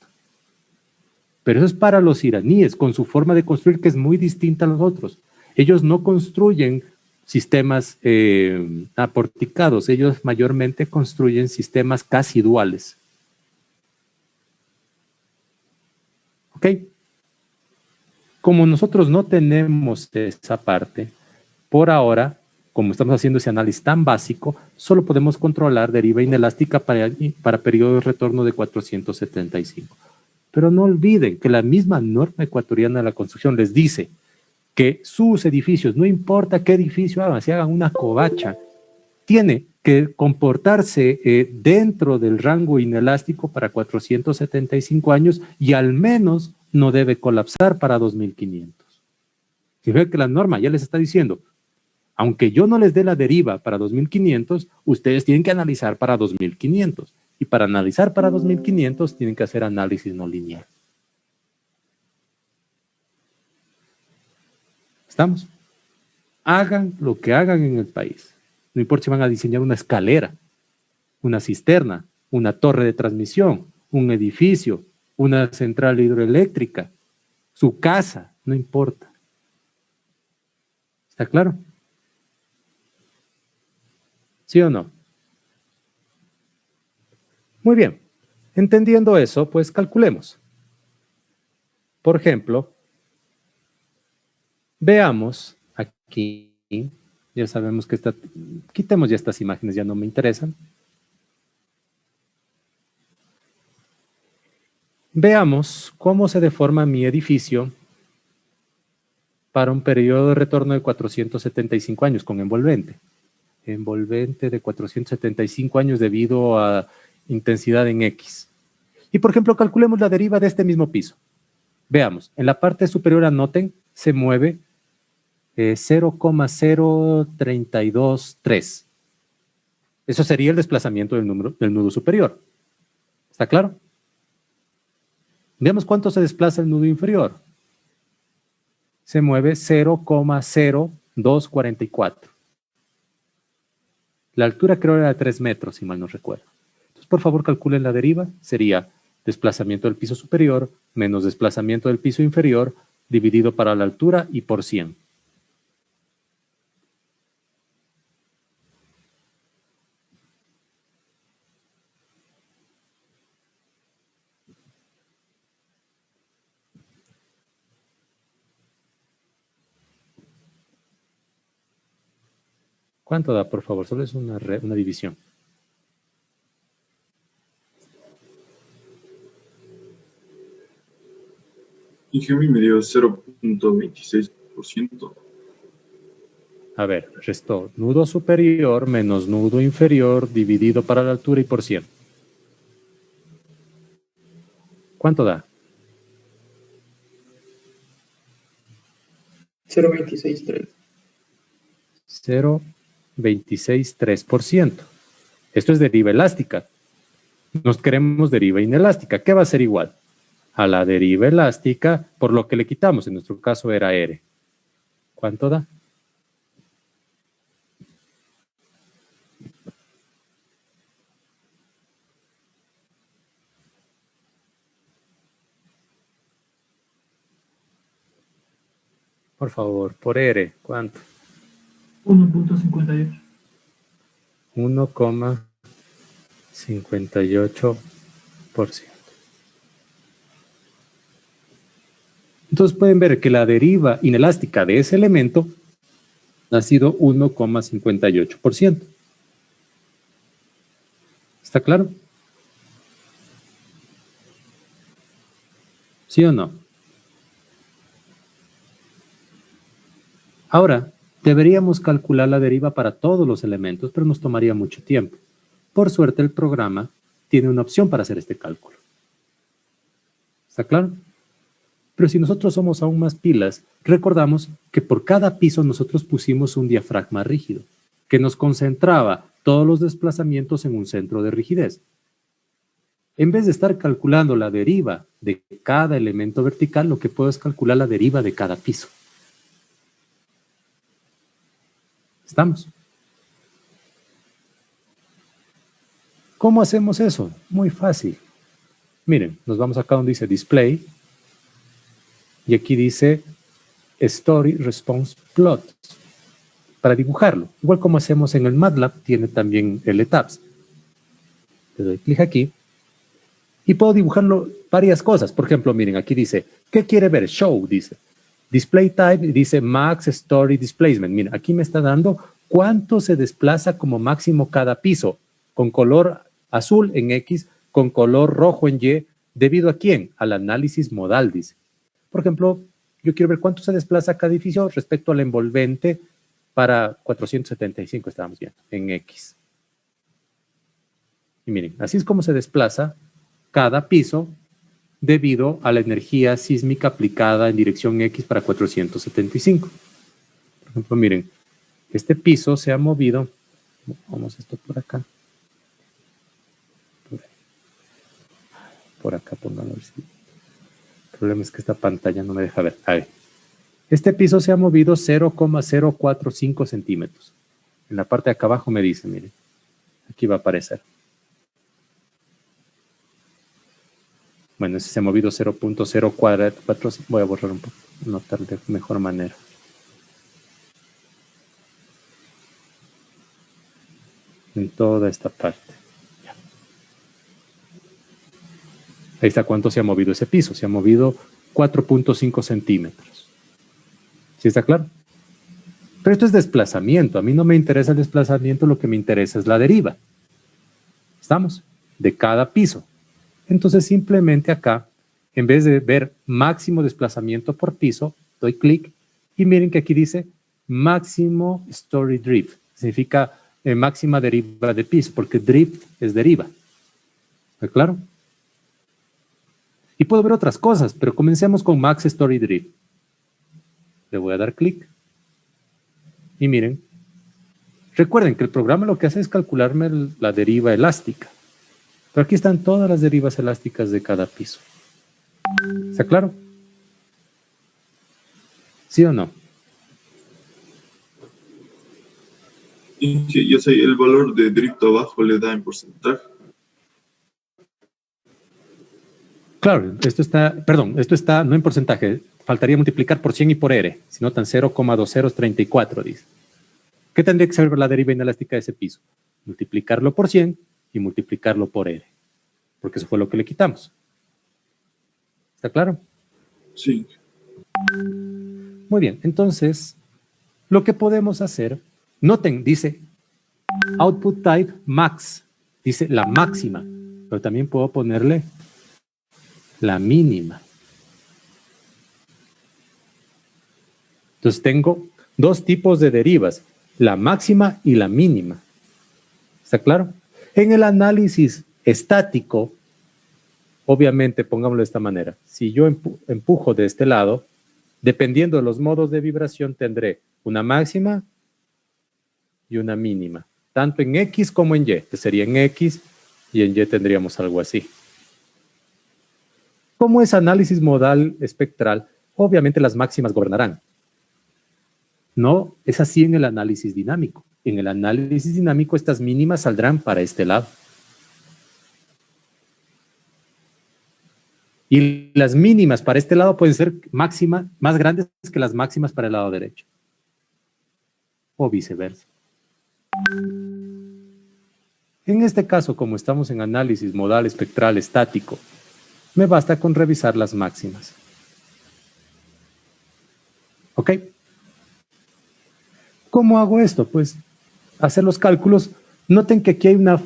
Pero eso es para los iraníes, con su forma de construir que es muy distinta a los otros. Ellos no construyen sistemas aporticados, ellos mayormente construyen sistemas casi duales. ¿Ok? Como nosotros no tenemos esa parte, por ahora, como estamos haciendo ese análisis tan básico, solo podemos controlar deriva inelástica para periodo de retorno de 475. Pero no olviden que la misma norma ecuatoriana de la construcción les dice que sus edificios, no importa qué edificio hagan, si hagan una covacha, tiene que comportarse dentro del rango inelástico para 475 años y al menos no debe colapsar para 2500. Si ve que la norma ya les está diciendo, aunque yo no les dé la deriva para 2500, ustedes tienen que analizar para 2500. Y para analizar para 2500 tienen que hacer análisis no lineal. ¿Estamos? Hagan lo que hagan en el país. No importa si van a diseñar una escalera, una cisterna, una torre de transmisión, un edificio, una central hidroeléctrica, su casa, no importa. ¿Está claro? ¿Sí o no? Muy bien. Entendiendo eso, pues calculemos. Por ejemplo, veamos aquí, ya sabemos que quitemos ya estas imágenes, ya no me interesan. Veamos cómo se deforma mi edificio para un periodo de retorno de 475 años con envolvente. Envolvente de 475 años debido a intensidad en X. Y por ejemplo, calculemos la deriva de este mismo piso. Veamos, en la parte superior, anoten, se mueve 0,0323. Eso sería el desplazamiento del nudo superior. ¿Está claro? Veamos cuánto se desplaza el nudo inferior. Se mueve 0,0244. La altura creo era de 3 metros, si mal no recuerdo. Entonces, por favor, calculen la deriva. Sería desplazamiento del piso superior menos desplazamiento del piso inferior dividido para la altura y por 100. ¿Cuánto da, por favor? Solo es una división.
Ingemi me dio 0.26%.
A ver, restó nudo superior menos nudo inferior dividido para la altura y por 100. ¿Cuánto da?
0.263.
0,263%. Esto es deriva elástica. Nos queremos deriva inelástica. ¿Qué va a ser igual? A la deriva elástica por lo que le quitamos. En nuestro caso era R. ¿Cuánto da? Por favor, por R, ¿cuánto?
1.58.
1,58%. Entonces pueden ver que la deriva inelástica de ese elemento ha sido 1,58%. ¿Está claro? ¿Sí o no? Ahora, deberíamos calcular la deriva para todos los elementos, pero nos tomaría mucho tiempo. Por suerte, el programa tiene una opción para hacer este cálculo. ¿Está claro? Pero si nosotros somos aún más pilas, recordamos que por cada piso nosotros pusimos un diafragma rígido, que nos concentraba todos los desplazamientos en un centro de rigidez. En vez de estar calculando la deriva de cada elemento vertical, lo que puedo es calcular la deriva de cada piso. ¿Estamos? ¿Cómo hacemos eso? Muy fácil. Miren, nos vamos acá donde dice Display y aquí dice Story Response Plot para dibujarlo. Igual como hacemos en el MATLAB, tiene también LTABS. Le doy clic aquí y puedo dibujarlo varias cosas. Por ejemplo, miren, aquí dice, ¿qué quiere ver? Show, dice. Display Type dice Max Story Displacement. Miren, aquí me está dando cuánto se desplaza como máximo cada piso, con color azul en X, con color rojo en Y, ¿debido a quién? Al análisis modal, dice. Por ejemplo, yo quiero ver cuánto se desplaza cada edificio respecto al envolvente para 475, estábamos viendo, en X. Y miren, así es como se desplaza cada piso debido a la energía sísmica aplicada en dirección X para 475. Por ejemplo, miren, este piso se ha movido, vamos esto por acá, por acá, pónganlo. El problema es que esta pantalla no me deja ver. A ver. Este piso se ha movido 0,045 centímetros. En la parte de acá abajo me dice, miren, aquí va a aparecer. Bueno, ese se ha movido 0.044. Voy a borrar un poco, notar de mejor manera. En toda esta parte. Ya. Ahí está cuánto se ha movido ese piso. Se ha movido 4.5 centímetros. ¿Sí está claro? Pero esto es desplazamiento. A mí no me interesa el desplazamiento, lo que me interesa es la deriva. ¿Estamos? De cada piso. Entonces simplemente acá, en vez de ver máximo desplazamiento por piso, doy clic y miren que aquí dice máximo story drift. Significa máxima deriva de piso, porque drift es deriva. ¿Está claro? Y puedo ver otras cosas, pero comencemos con max story drift. Le voy a dar clic. Y miren, recuerden que el programa lo que hace es calcularme la deriva elástica. Pero aquí están todas las derivas elásticas de cada piso. ¿Está claro? ¿Sí o no?
Y yo sé, el valor de drift abajo le da en porcentaje.
Claro, esto está no en porcentaje, faltaría multiplicar por 100 y por R, si no tan 0,2034, dice. ¿Qué tendría que ser la deriva inelástica de ese piso? Multiplicarlo por 100 y multiplicarlo por R, porque eso fue lo que le quitamos. ¿Está claro?
Sí.
Muy bien, entonces, lo que podemos hacer, noten, dice output type max, dice la máxima, pero también puedo ponerle la mínima. Entonces tengo dos tipos de derivas, la máxima y la mínima. ¿Está claro? En el análisis estático, obviamente, pongámoslo de esta manera, si yo empujo de este lado, dependiendo de los modos de vibración, tendré una máxima y una mínima, tanto en X como en Y, que sería en X y en Y tendríamos algo así. Como es análisis modal espectral, obviamente las máximas gobernarán. No es así en el análisis dinámico. En el análisis dinámico estas mínimas saldrán para este lado. Y las mínimas para este lado pueden ser más grandes que las máximas para el lado derecho. O viceversa. En este caso, como estamos en análisis modal espectral estático, me basta con revisar las máximas. ¿Ok? ¿Cómo hago esto? Pues hacer los cálculos. Noten que aquí hay una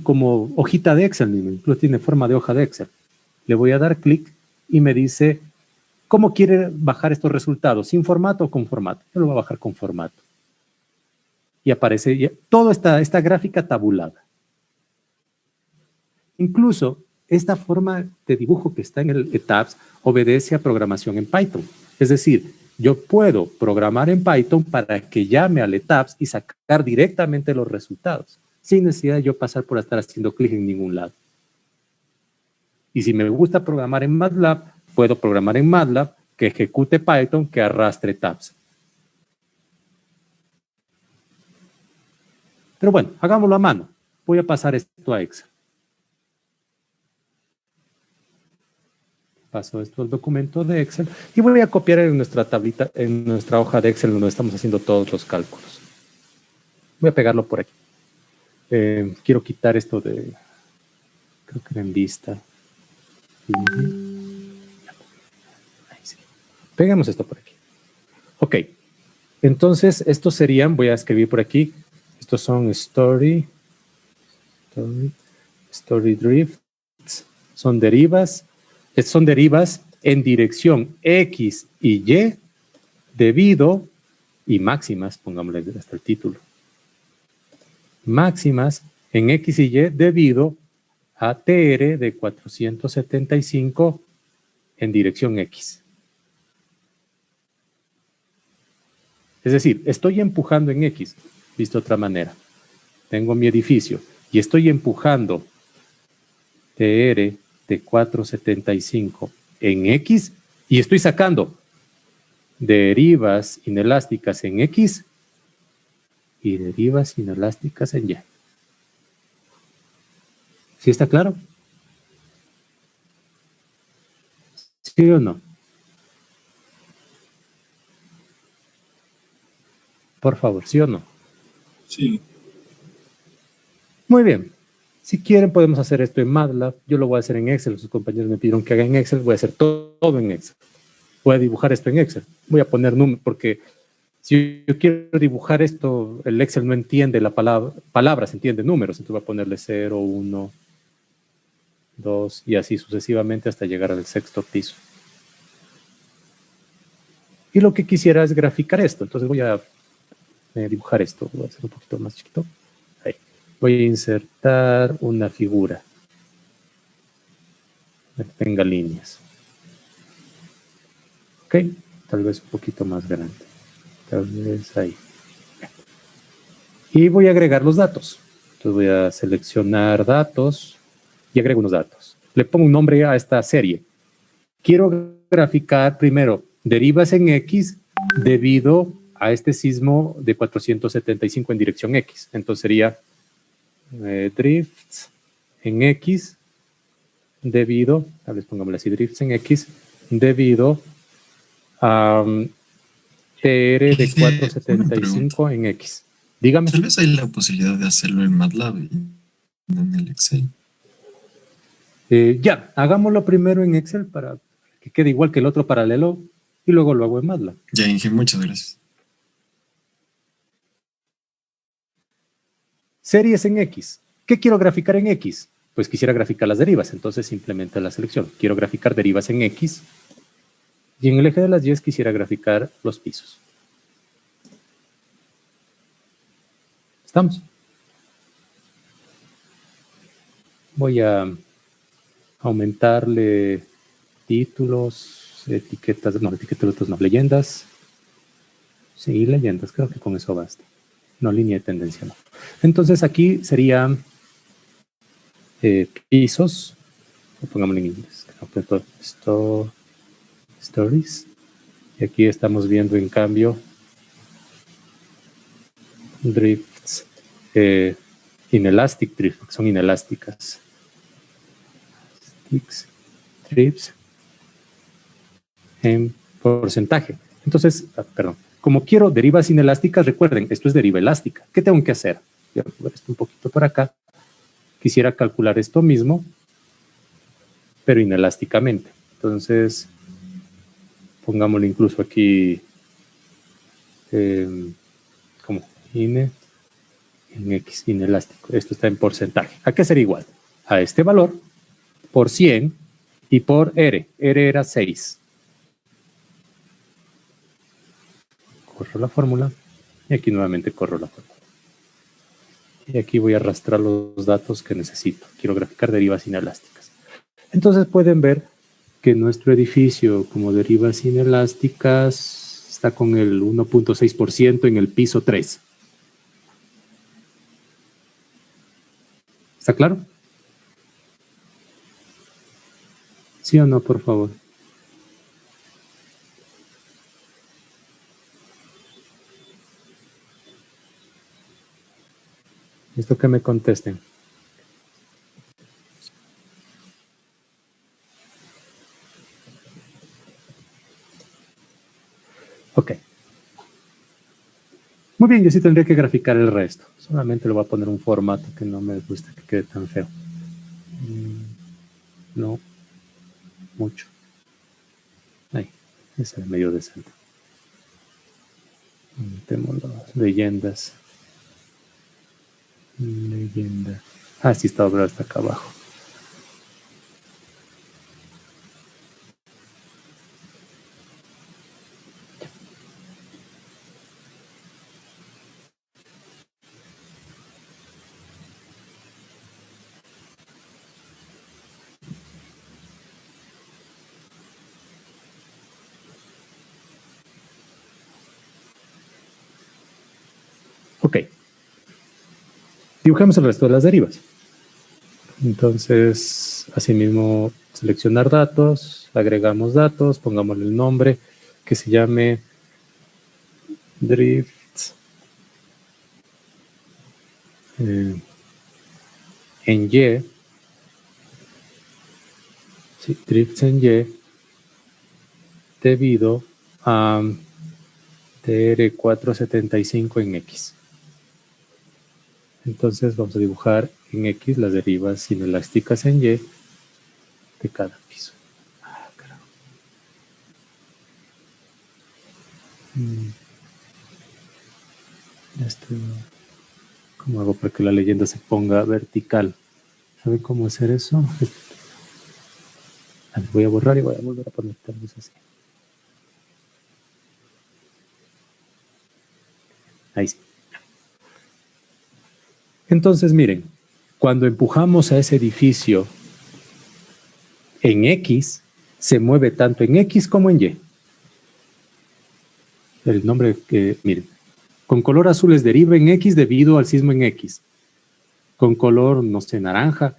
como hojita de Excel, incluso tiene forma de hoja de Excel. Le voy a dar clic y me dice cómo quiere bajar estos resultados, sin formato o con formato. Yo lo voy a bajar con formato. Y aparece toda esta gráfica tabulada. Incluso esta forma de dibujo que está en el ETABS obedece a programación en Python. Es decir, yo puedo programar en Python para que llame al ETABS y sacar directamente los resultados, sin necesidad de yo pasar por estar haciendo clic en ningún lado. Y si me gusta programar en MATLAB, puedo programar en MATLAB que ejecute Python que arrastre tabs. Pero bueno, hagámoslo a mano. Voy a pasar esto a Excel. Paso esto al documento de Excel y voy a copiar en nuestra tablita, en nuestra hoja de Excel donde estamos haciendo todos los cálculos. Voy a pegarlo por aquí. Quiero quitar esto de, creo que era en vista. Ahí sí. Pegamos esto por aquí. Ok. Entonces, estos serían, voy a escribir por aquí, estos son story drifts, son derivas en dirección X y Y debido, y máximas, pongámosle hasta el título, máximas en X y Y debido a TR de 475 en dirección X. Es decir, estoy empujando en X, visto de otra manera. Tengo mi edificio y estoy empujando TR de 475 en X y estoy sacando derivas inelásticas en X y derivas inelásticas en Y. ¿Sí está claro? ¿Sí o no? Por favor, ¿sí o no?
Sí.
Muy bien. Si quieren, podemos hacer esto en MATLAB. Yo lo voy a hacer en Excel. Sus compañeros me pidieron que haga en Excel. Voy a hacer todo en Excel. Voy a dibujar esto en Excel. Voy a poner números, porque si yo quiero dibujar esto, el Excel no entiende la palabras, entiende números. Entonces voy a ponerle 0, 1, 2 y así sucesivamente hasta llegar al sexto piso. Y lo que quisiera es graficar esto. Entonces voy a dibujar esto. Voy a hacer un poquito más chiquito. Ahí. Voy a insertar una figura que tenga líneas. Ok, tal vez un poquito más grande. Tal vez ahí. Y voy a agregar los datos. Entonces voy a seleccionar datos y agrego unos datos. Le pongo un nombre a esta serie. Quiero graficar primero derivas en X debido a este sismo de 475 en dirección X. Entonces sería drifts en X debido, tal vez pongámosle así, drifts en X debido a TR de 475 en X. Dígame.
Tal vez hay la posibilidad de hacerlo en MATLAB y no en el Excel.
Ya, hagámoslo primero en Excel para que quede igual que el otro paralelo y luego lo hago en MATLAB.
Ya, Inge, muchas gracias.
Series en X. ¿Qué quiero graficar en X? Pues quisiera graficar las derivas, entonces simplemente la selección. Quiero graficar derivas en X y en el eje de las Y quisiera graficar los pisos. ¿Estamos? Voy a aumentarle títulos, etiquetas, no, etiquetas no, leyendas. Sí, leyendas, creo que con eso basta. No, línea de tendencia, no. Entonces aquí sería pisos, pongámoslo en inglés, stories. Y aquí estamos viendo en cambio drifts, inelastic drifts, porque son inelásticas. Drifts en porcentaje. Entonces, perdón, como quiero derivas inelásticas, recuerden, esto es deriva elástica. ¿Qué tengo que hacer? Voy a mover esto un poquito por acá. Quisiera calcular esto mismo, pero inelásticamente. Entonces, pongámoslo incluso aquí como en X, inelástico. Esto está en porcentaje. ¿A qué sería igual? A este valor por 100 y por R. R era 6. Corro la fórmula y aquí nuevamente corro la fórmula. Y aquí voy a arrastrar los datos que necesito. Quiero graficar derivas inelásticas. Entonces pueden ver que nuestro edificio como derivas inelásticas está con el 1.6% en el piso 3. ¿Está claro? ¿Sí o no, por favor? Esto que me contesten. Ok. Muy bien, yo sí tendría que graficar el resto. Solamente le voy a poner un formato que no me gusta que quede tan feo. No, mucho. Ahí, ese es medio decente. Tenemos las leyendas. Leyenda. Ah, sí, está obra hasta acá abajo. Ok. Dibujemos el resto de las derivas. Entonces, asimismo, seleccionar datos, agregamos datos, pongámosle el nombre que se llame drifts en Y. Sí, drifts en Y debido a TR475 en X. Entonces vamos a dibujar en X las derivas inelásticas en Y de cada piso. Ah, carajo. ¿Cómo hago para que la leyenda se ponga vertical? ¿Sabe cómo hacer eso? Voy a borrar y voy a volver a poner tal vez así. Ahí sí. Entonces, miren, cuando empujamos a ese edificio en X, se mueve tanto en X como en Y. El nombre que, miren, con color azul es deriva en X debido al sismo en X. Con color, no sé, naranja,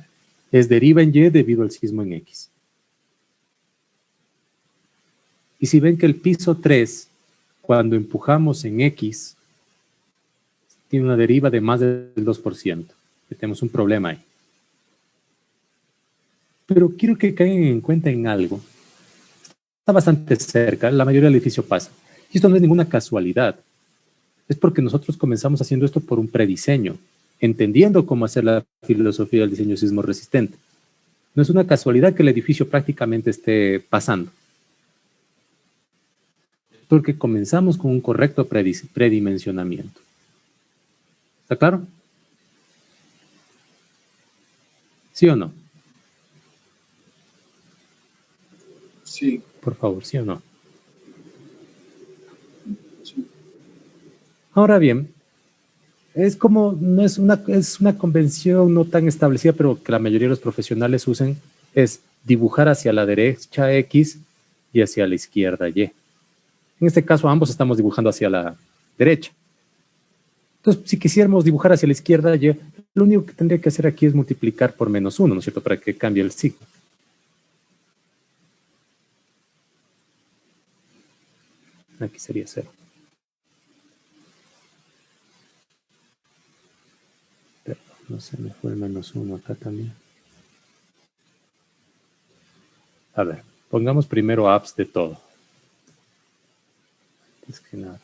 es deriva en Y debido al sismo en X. Y si ven que el piso 3, cuando empujamos en X, tiene una deriva de más del 2%. Tenemos un problema ahí. Pero quiero que caigan en cuenta en algo. Está bastante cerca, la mayoría del edificio pasa. Y esto no es ninguna casualidad. Es porque nosotros comenzamos haciendo esto por un prediseño, entendiendo cómo hacer la filosofía del diseño sismo resistente. No es una casualidad que el edificio prácticamente esté pasando. Porque comenzamos con un correcto predimensionamiento. ¿Está claro? ¿Sí o no?
Sí.
Por favor, ¿sí o no?
Sí.
Ahora bien, es como, no es una convención no tan establecida, pero que la mayoría de los profesionales usen, es dibujar hacia la derecha X y hacia la izquierda Y. En este caso, ambos estamos dibujando hacia la derecha. Entonces, si quisiéramos dibujar hacia la izquierda Y, lo único que tendría que hacer aquí es multiplicar por -1, ¿no es cierto?, para que cambie el signo. Aquí sería 0. Pero no se me fue el -1 acá también. A ver, pongamos primero apps de todo. Antes que nada.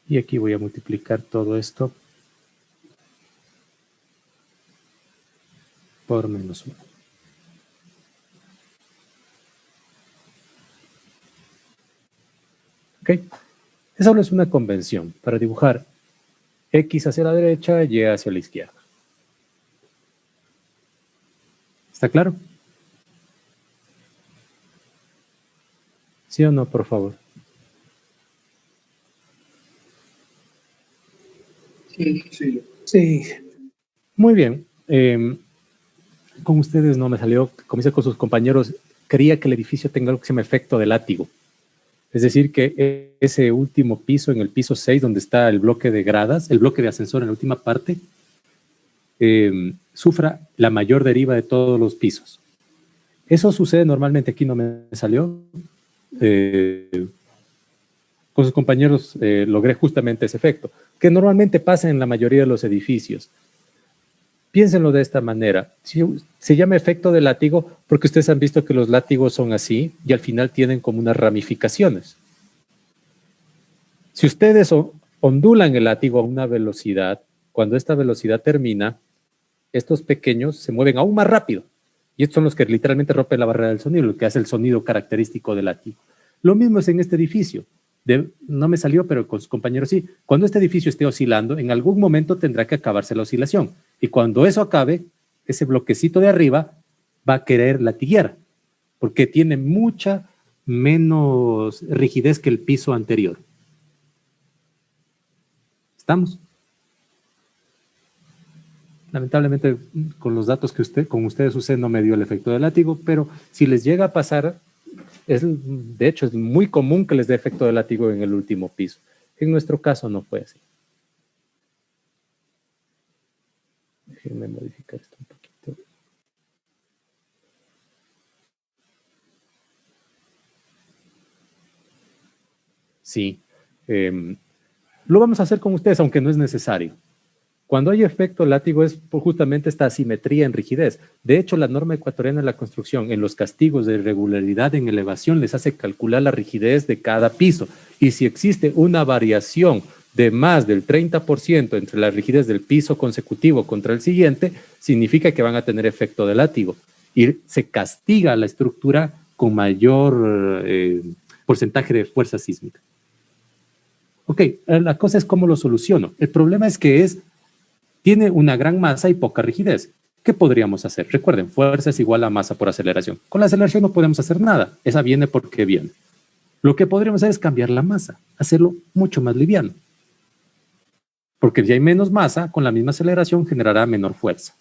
Y aquí voy a multiplicar todo esto por -1. ¿Ok? Esa solo es una convención para dibujar X hacia la derecha, Y hacia la izquierda. ¿Está claro? ¿Sí o no, por favor?
Sí.
Sí.
Sí.
Muy bien. Con ustedes no me salió, como hice con sus compañeros, quería que el edificio tenga algo que se llama efecto de látigo. Es decir, que ese último piso, en el piso 6, donde está el bloque de gradas, el bloque de ascensor en la última parte, sufra la mayor deriva de todos los pisos. Eso sucede normalmente, aquí no me salió. Con sus compañeros logré justamente ese efecto, que normalmente pasa en la mayoría de los edificios. Piénsenlo de esta manera. Se llama efecto de látigo porque ustedes han visto que los látigos son así y al final tienen como unas ramificaciones. Si ustedes ondulan el látigo a una velocidad, cuando esta velocidad termina, estos pequeños se mueven aún más rápido. Y estos son los que literalmente rompen la barrera del sonido, lo que hace el sonido característico del látigo. Lo mismo es en este edificio. No me salió, pero con sus compañeros sí. Cuando este edificio esté oscilando, en algún momento tendrá que acabarse la oscilación. Y cuando eso acabe, ese bloquecito de arriba va a querer latiguear, porque tiene mucha menos rigidez que el piso anterior. ¿Estamos? Lamentablemente, con los datos que con ustedes usted no me dio el efecto de látigo, pero si les llega a pasar, de hecho, es muy común que les dé efecto de látigo en el último piso. En nuestro caso no fue así. Déjenme modificar esto un poquito. Sí. Lo vamos a hacer con ustedes, aunque no es necesario. Cuando hay efecto látigo es por justamente esta asimetría en rigidez. De hecho, la norma ecuatoriana de la construcción en los castigos de irregularidad en elevación les hace calcular la rigidez de cada piso. Y si existe una variación de más del 30% entre la rigidez del piso consecutivo contra el siguiente, significa que van a tener efecto de látigo. Y se castiga la estructura con mayor porcentaje de fuerza sísmica. Ok, la cosa es cómo lo soluciono. El problema es que tiene una gran masa y poca rigidez. ¿Qué podríamos hacer? Recuerden, fuerza es igual a masa por aceleración. Con la aceleración no podemos hacer nada. Esa viene porque viene. Lo que podríamos hacer es cambiar la masa, hacerlo mucho más liviano. Porque si hay menos masa, con la misma aceleración generará menor fuerza.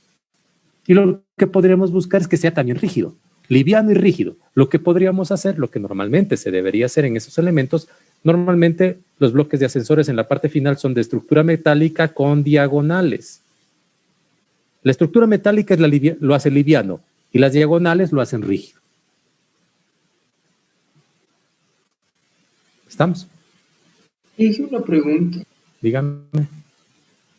Y lo que podríamos buscar es que sea también rígido, liviano y rígido. Lo que podríamos hacer, lo que normalmente se debería hacer en esos elementos, normalmente los bloques de ascensores en la parte final son de estructura metálica con diagonales. La estructura metálica lo hace liviano y las diagonales lo hacen rígido. ¿Estamos?
Hice una pregunta.
Díganme.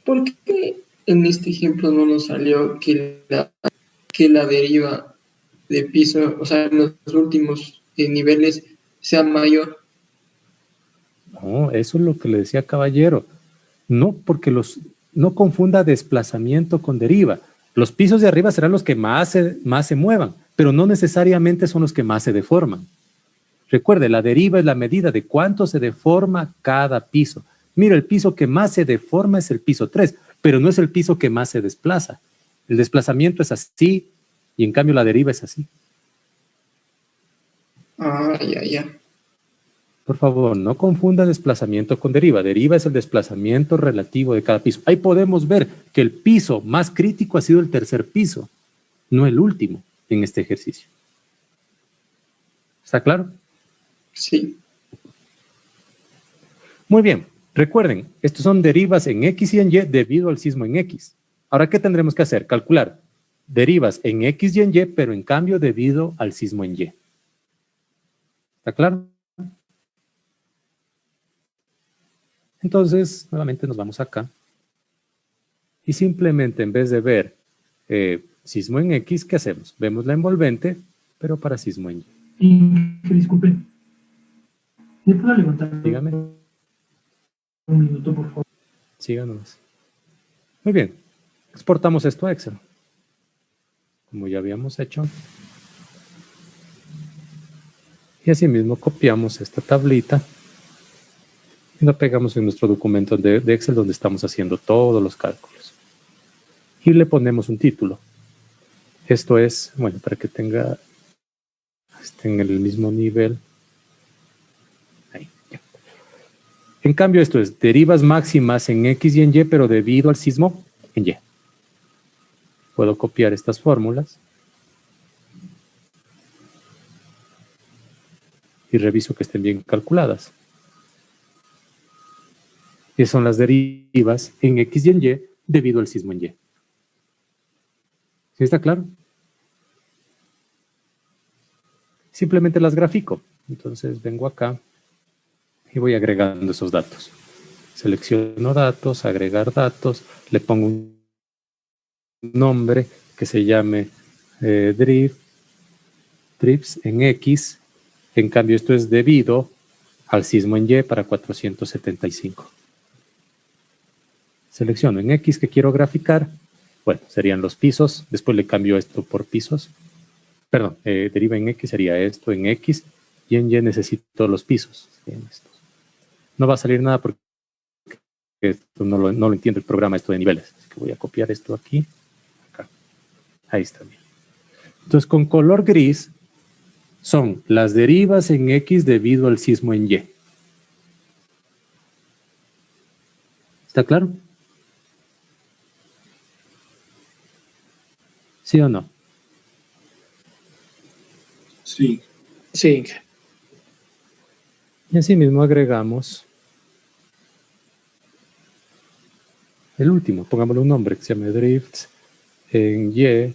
¿Por qué en este ejemplo no nos salió que la deriva de piso, o sea, en los últimos niveles, sea mayor?
No, eso es lo que le decía Caballero. No, porque no confunda desplazamiento con deriva. Los pisos de arriba serán los que más se muevan, pero no necesariamente son los que más se deforman. Recuerde, la deriva es la medida de cuánto se deforma cada piso. Mira, el piso que más se deforma es el piso 3, pero no es el piso que más se desplaza. El desplazamiento es así y en cambio la deriva es así.
Ah, ya.
Por favor, no confunda desplazamiento con deriva. Deriva es el desplazamiento relativo de cada piso. Ahí podemos ver que el piso más crítico ha sido el tercer piso, no el último en este ejercicio. ¿Está claro?
Sí.
Muy bien. Recuerden, estos son derivas en X y en Y debido al sismo en X. Ahora, ¿qué tendremos que hacer? Calcular derivas en X y en Y, pero en cambio debido al sismo en Y. ¿Está claro? Entonces, nuevamente nos vamos acá. Y simplemente en vez de ver sismo en X, ¿qué hacemos? Vemos la envolvente, pero para sismo en Y.
Disculpe. ¿Me puedo levantar?
Dígame.
Un minuto, por favor.
Síganos. Muy bien. Exportamos esto a Excel. Como ya habíamos hecho. Y asimismo copiamos esta tablita y lo pegamos en nuestro documento de Excel donde estamos haciendo todos los cálculos. Y le ponemos un título. Esto es, bueno, para que esté en el mismo nivel. Ahí, ya. En cambio, esto es derivas máximas en X y en Y, pero debido al sismo en Y. Puedo copiar estas fórmulas. Y reviso que estén bien calculadas. Y son las derivas en X y en Y debido al sismo en Y. ¿Sí está claro? Simplemente las grafico. Entonces vengo acá y voy agregando esos datos. Selecciono datos, agregar datos, le pongo un nombre que se llame drips en X. En cambio, esto es debido al sismo en Y para 475. Selecciono en X que quiero graficar. Bueno, serían los pisos. Después le cambio esto por pisos. Perdón, deriva en X sería esto en X. Y en Y necesito los pisos. No va a salir nada porque esto no lo entiende el programa, esto de niveles. Así que voy a copiar esto aquí. Acá. Ahí está bien. Entonces, con color gris son las derivas en X debido al sismo en Y. ¿Está claro? ¿Sí o no?
Sí.
Sí.
Y así mismo agregamos el último. Pongámosle un nombre que se llame drifts en Y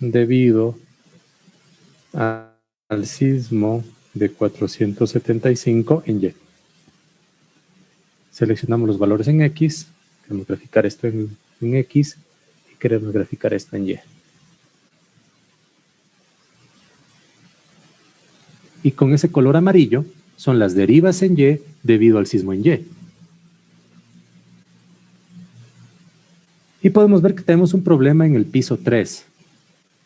debido al sismo de 475 en Y. Seleccionamos los valores en X. Queremos graficar esto en en X y queremos graficar esto en Y. Y con ese color amarillo son las derivas en Y debido al sismo en Y. Y podemos ver que tenemos un problema en el piso 3,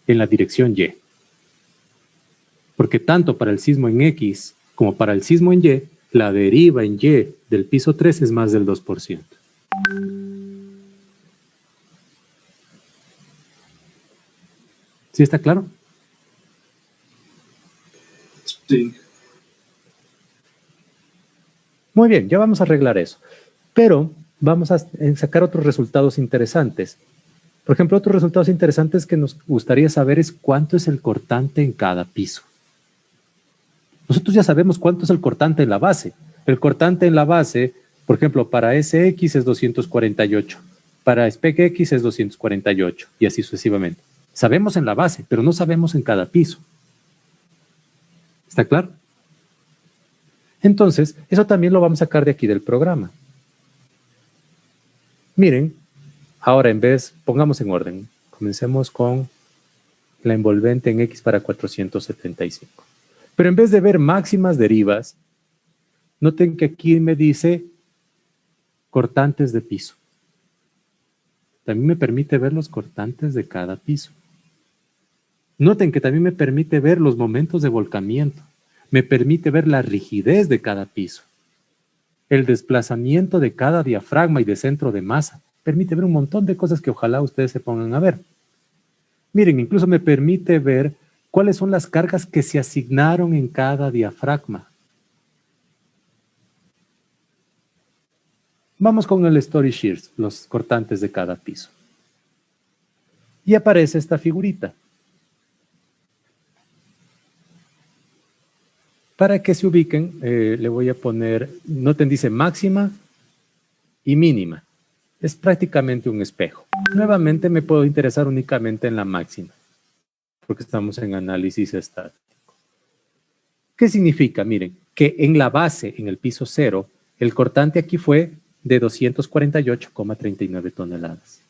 en la dirección Y. Porque tanto para el sismo en X como para el sismo en Y, la deriva en Y del piso 3 es más del 2%. ¿Sí está claro?
Sí.
Muy bien, ya vamos a arreglar eso. Pero vamos a sacar otros resultados interesantes. Por ejemplo, otros resultados interesantes que nos gustaría saber es cuánto es el cortante en cada piso. Nosotros ya sabemos cuánto es el cortante en la base. El cortante en la base, por ejemplo, para SX es 248, para SPECX es 248 y así sucesivamente. Sabemos en la base, pero no sabemos en cada piso. ¿Está claro? Entonces, eso también lo vamos a sacar de aquí del programa. Miren, ahora en vez, pongamos en orden. Comencemos con la envolvente en X para 475. Pero en vez de ver máximas derivas, noten que aquí me dice cortantes de piso. También me permite ver los cortantes de cada piso. Noten que también me permite ver los momentos de volcamiento. Me permite ver la rigidez de cada piso. El desplazamiento de cada diafragma y de centro de masa. Permite ver un montón de cosas que ojalá ustedes se pongan a ver. Miren, incluso me permite ver cuáles son las cargas que se asignaron en cada diafragma. Vamos con el story shears, los cortantes de cada piso. Y aparece esta figurita. Para que se ubiquen, le voy a poner, noten, dice máxima y mínima. Es prácticamente un espejo. Nuevamente me puedo interesar únicamente en la máxima, porque estamos en análisis estático. ¿Qué significa? Miren, que en la base, en el piso 0, el cortante aquí fue de 248,39 toneladas,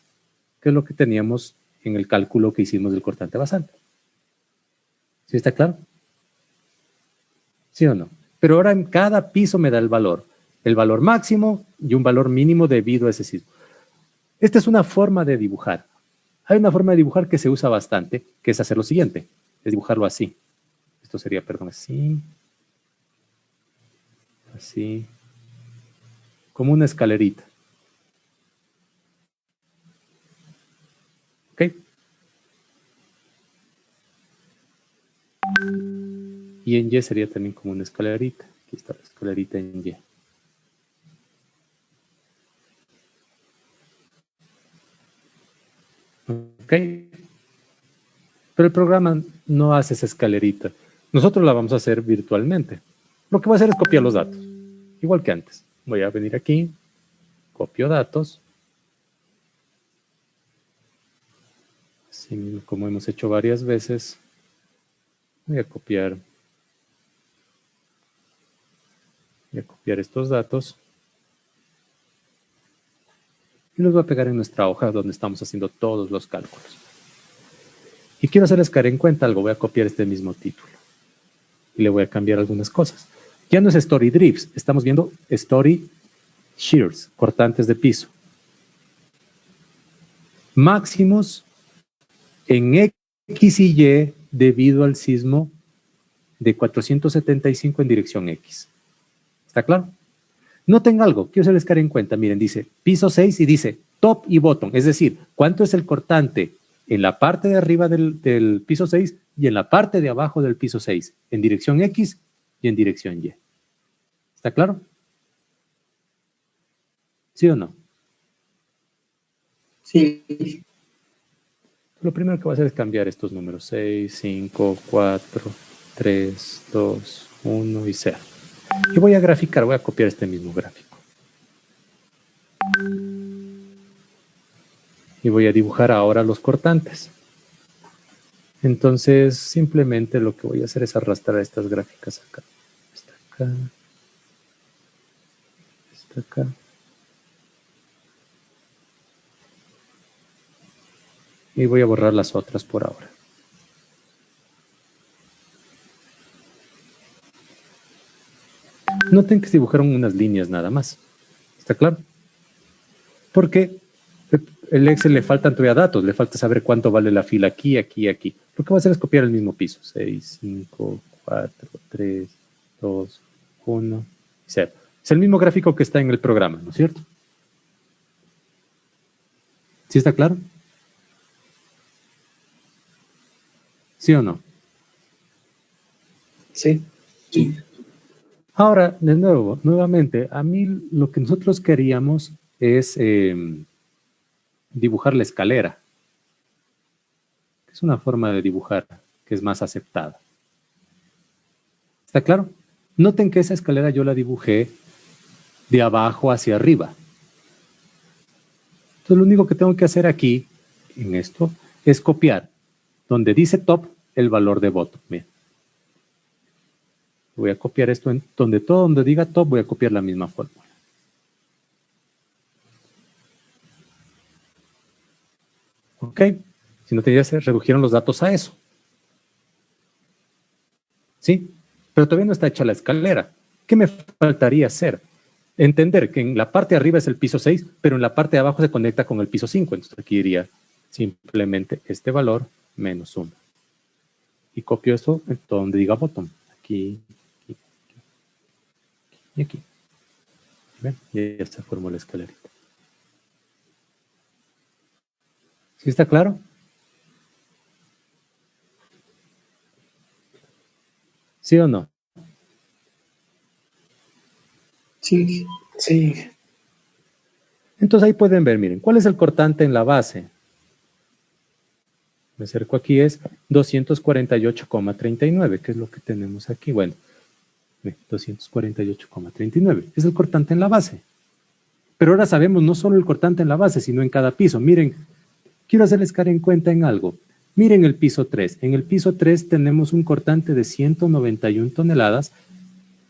que es lo que teníamos en el cálculo que hicimos del cortante basal. ¿Sí está claro? ¿Sí o no? Pero ahora en cada piso me da el valor máximo y un valor mínimo debido a ese sismo. Esta es una forma de dibujar. Hay una forma de dibujar que se usa bastante, que es hacer lo siguiente, es dibujarlo así. Esto sería, perdón, así, así, como una escalerita. ¿Ok? Y en Y sería también como una escalerita. Aquí está la escalerita en Y. ¿Ok? Pero el programa no hace esa escalerita. Nosotros la vamos a hacer virtualmente. Lo que voy a hacer es copiar los datos. Igual que antes. Voy a venir aquí, copio datos. Así como hemos hecho varias veces. Voy a copiar estos datos. Y los voy a pegar en nuestra hoja donde estamos haciendo todos los cálculos. Y quiero hacerles caer en cuenta algo. Voy a copiar este mismo título. Y le voy a cambiar algunas cosas. Ya no es Story Drifts. Estamos viendo Story Shears, cortantes de piso. Máximos en X y Y debido al sismo de 475 en dirección X. ¿Está claro? Noten algo, quiero hacerles caer en cuenta. Miren, dice piso 6 y dice top y bottom. Es decir, ¿cuánto es el cortante en la parte de arriba del piso 6 y en la parte de abajo del piso 6? En dirección X y en dirección Y. ¿Está claro? ¿Sí o no?
Sí.
Lo primero que voy a hacer es cambiar estos números. 6, 5, 4, 3, 2, 1 y 0. Y voy a graficar, voy a copiar este mismo gráfico. Y voy a dibujar ahora los cortantes. Entonces, simplemente lo que voy a hacer es arrastrar estas gráficas acá. Esta acá. Esta acá. Y voy a borrar las otras por ahora. Noten que se dibujaron unas líneas nada más. ¿Está claro? Porque el Excel le faltan todavía datos, le falta saber cuánto vale la fila aquí, aquí, aquí. Lo que va a hacer es copiar el mismo piso. 6, 5, 4, 3, 2, 1, 0. Es el mismo gráfico que está en el programa, ¿no es cierto? ¿Sí está claro? ¿Sí o no?
Sí.
Sí.
Ahora, de nuevo, nuevamente, a mí lo que nosotros queríamos es dibujar la escalera. Es una forma de dibujar que es más aceptada. ¿Está claro? Noten que esa escalera yo la dibujé de abajo hacia arriba. Entonces lo único que tengo que hacer aquí, en esto, es copiar donde dice top el valor de bottom. Bien. Voy a copiar esto en donde diga top, voy a copiar la misma fórmula. ¿Ok? Si no ya se redujeron los datos a eso. ¿Sí? Pero todavía no está hecha la escalera. ¿Qué me faltaría hacer? Entender que en la parte de arriba es el piso 6, pero en la parte de abajo se conecta con el piso 5. Entonces aquí iría simplemente este valor menos 1. Y copio esto en donde diga bottom. Aquí, aquí, aquí y aquí. ¿Ven? Y ya se formó la escalerita. ¿Sí está claro? ¿Sí o no?
Sí. Sí.
Entonces ahí pueden ver, miren, ¿cuál es el cortante en la base? Me acerco aquí, es 248,39, que es lo que tenemos aquí. Bueno, 248,39. Es el cortante en la base. Pero ahora sabemos no solo el cortante en la base, sino en cada piso. Miren, quiero hacerles caer en cuenta en algo. Miren el piso 3. En el piso 3 tenemos un cortante de 191 toneladas,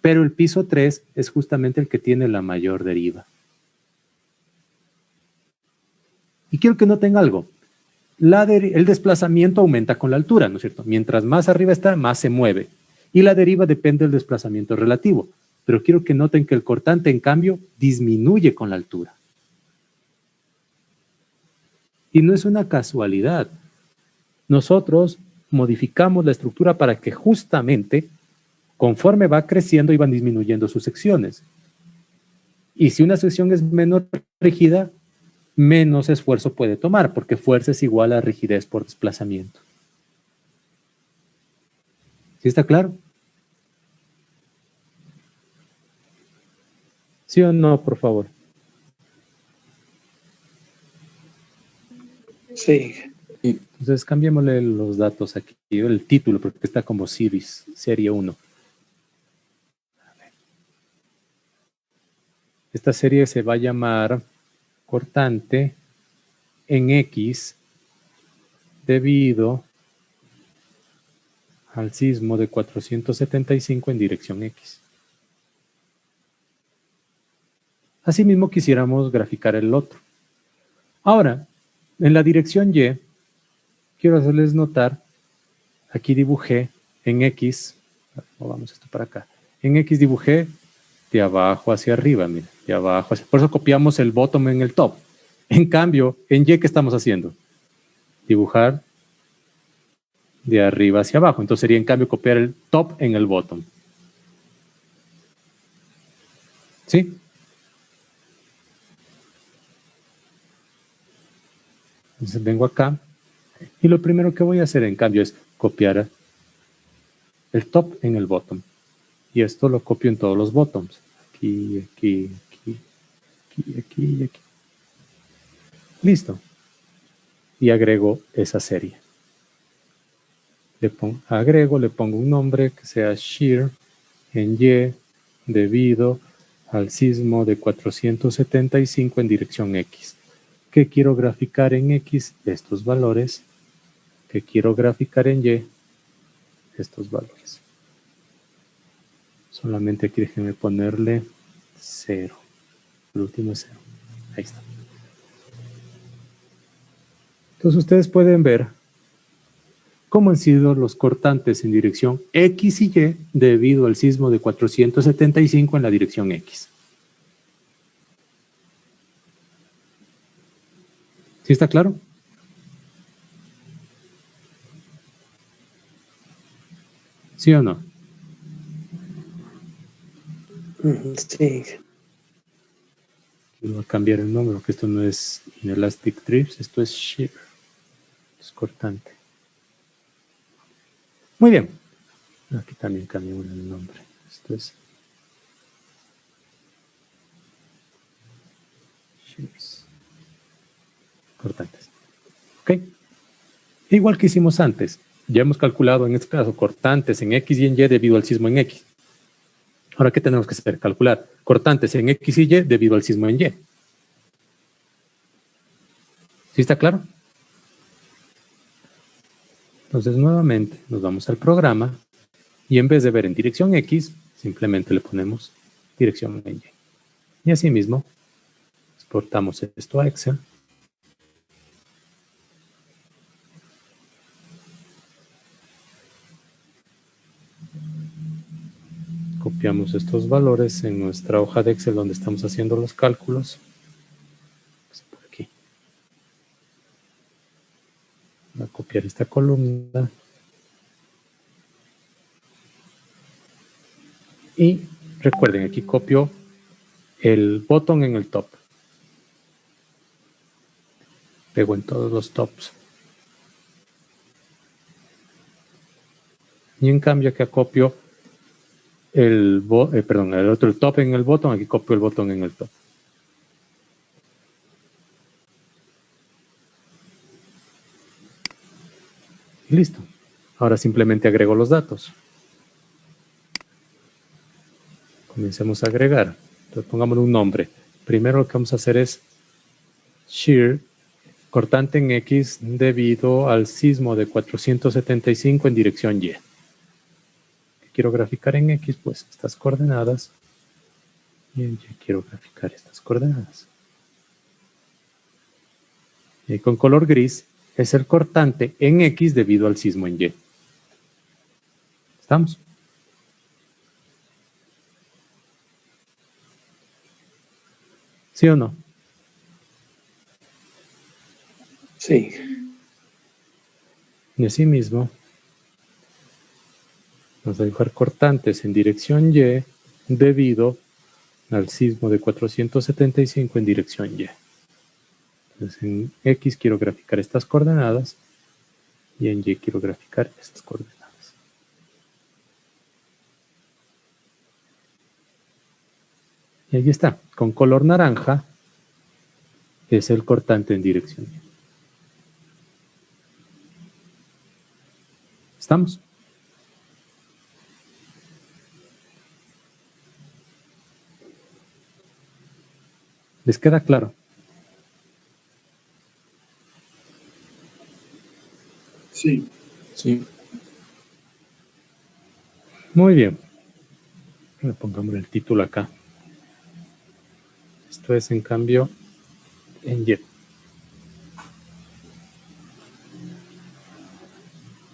pero el piso 3 es justamente el que tiene la mayor deriva. Y quiero que noten algo. El desplazamiento aumenta con la altura, ¿no es cierto? Mientras más arriba está, más se mueve. Y la deriva depende del desplazamiento relativo. Pero quiero que noten que el cortante, en cambio, disminuye con la altura. Y no es una casualidad. Nosotros modificamos la estructura para que justamente, conforme va creciendo, iban disminuyendo sus secciones. Y si una sección es menos rígida, menos esfuerzo puede tomar, porque fuerza es igual a rigidez por desplazamiento. ¿Sí está claro? ¿Sí o no, por favor?
Sí.
Entonces cambiémosle los datos aquí, el título, porque está como series, serie 1. Esta serie se va a llamar cortante en X debido al sismo de 475 en dirección X. Asimismo quisiéramos graficar el otro. Ahora, en la dirección Y, quiero hacerles notar, aquí dibujé en X, vamos esto para acá, en X dibujé de abajo hacia arriba, mira, de abajo hacia, por eso copiamos el bottom en el top. En cambio, en Y, ¿qué estamos haciendo? Dibujar de arriba hacia abajo. Entonces sería en cambio copiar el top en el bottom. ¿Sí? Entonces vengo acá y lo primero que voy a hacer en cambio es copiar el top en el bottom. Y esto lo copio en todos los bottoms. Aquí, aquí, aquí, aquí, aquí y aquí. Listo. Y agrego esa serie. Le pongo un nombre que sea shear en Y debido al sismo de 475 en dirección X. ¿Qué quiero graficar en X? Estos valores. ¿Qué quiero graficar en Y? Estos valores. Solamente aquí déjenme ponerle 0. El último es 0. Ahí está. Entonces ustedes pueden ver cómo han sido los cortantes en dirección X y Y debido al sismo de 475 en la dirección X. ¿Sí está claro? ¿Sí o no?
Sí.
Voy a cambiar el nombre, porque esto no es Inelastic Trips, esto es Shear. Es cortante. Muy bien. Aquí también cambiamos el nombre. Esto es Shears. Cortantes. ¿Ok? Igual que hicimos antes. Ya hemos calculado en este caso cortantes en X y en Y debido al sismo en X. Ahora, ¿qué tenemos que hacer? Calcular cortantes en X y Y debido al sismo en Y. ¿Sí está claro? Entonces, nuevamente, nos vamos al programa y en vez de ver en dirección X, simplemente le ponemos dirección en Y. Y asimismo, exportamos esto a Excel. Copiamos estos valores en nuestra hoja de Excel donde estamos haciendo los cálculos. Por aquí. Voy a copiar esta columna. Y recuerden, aquí copio el botón en el top. Pego en todos los tops. Y en cambio acá copio el top en el botón, aquí copio el botón en el top. Y listo. Ahora simplemente agrego los datos. Comencemos a agregar. Entonces pongámosle un nombre. Primero lo que vamos a hacer es shear cortante en X debido al sismo de 475 en dirección Y. Quiero graficar en X, pues estas coordenadas. Y en Y quiero graficar estas coordenadas. Y con color gris es el cortante en X debido al sismo en Y. ¿Estamos? ¿Sí o no?
Sí.
Y asimismo, vamos a dibujar cortantes en dirección Y debido al sismo de 475 en dirección Y. Entonces en X quiero graficar estas coordenadas y en Y quiero graficar estas coordenadas. Y ahí está, con color naranja es el cortante en dirección Y. ¿Estamos? ¿Les queda claro?
Sí.
Sí.
Muy bien. Le pongamos el título acá. Esto es, en cambio, en Y.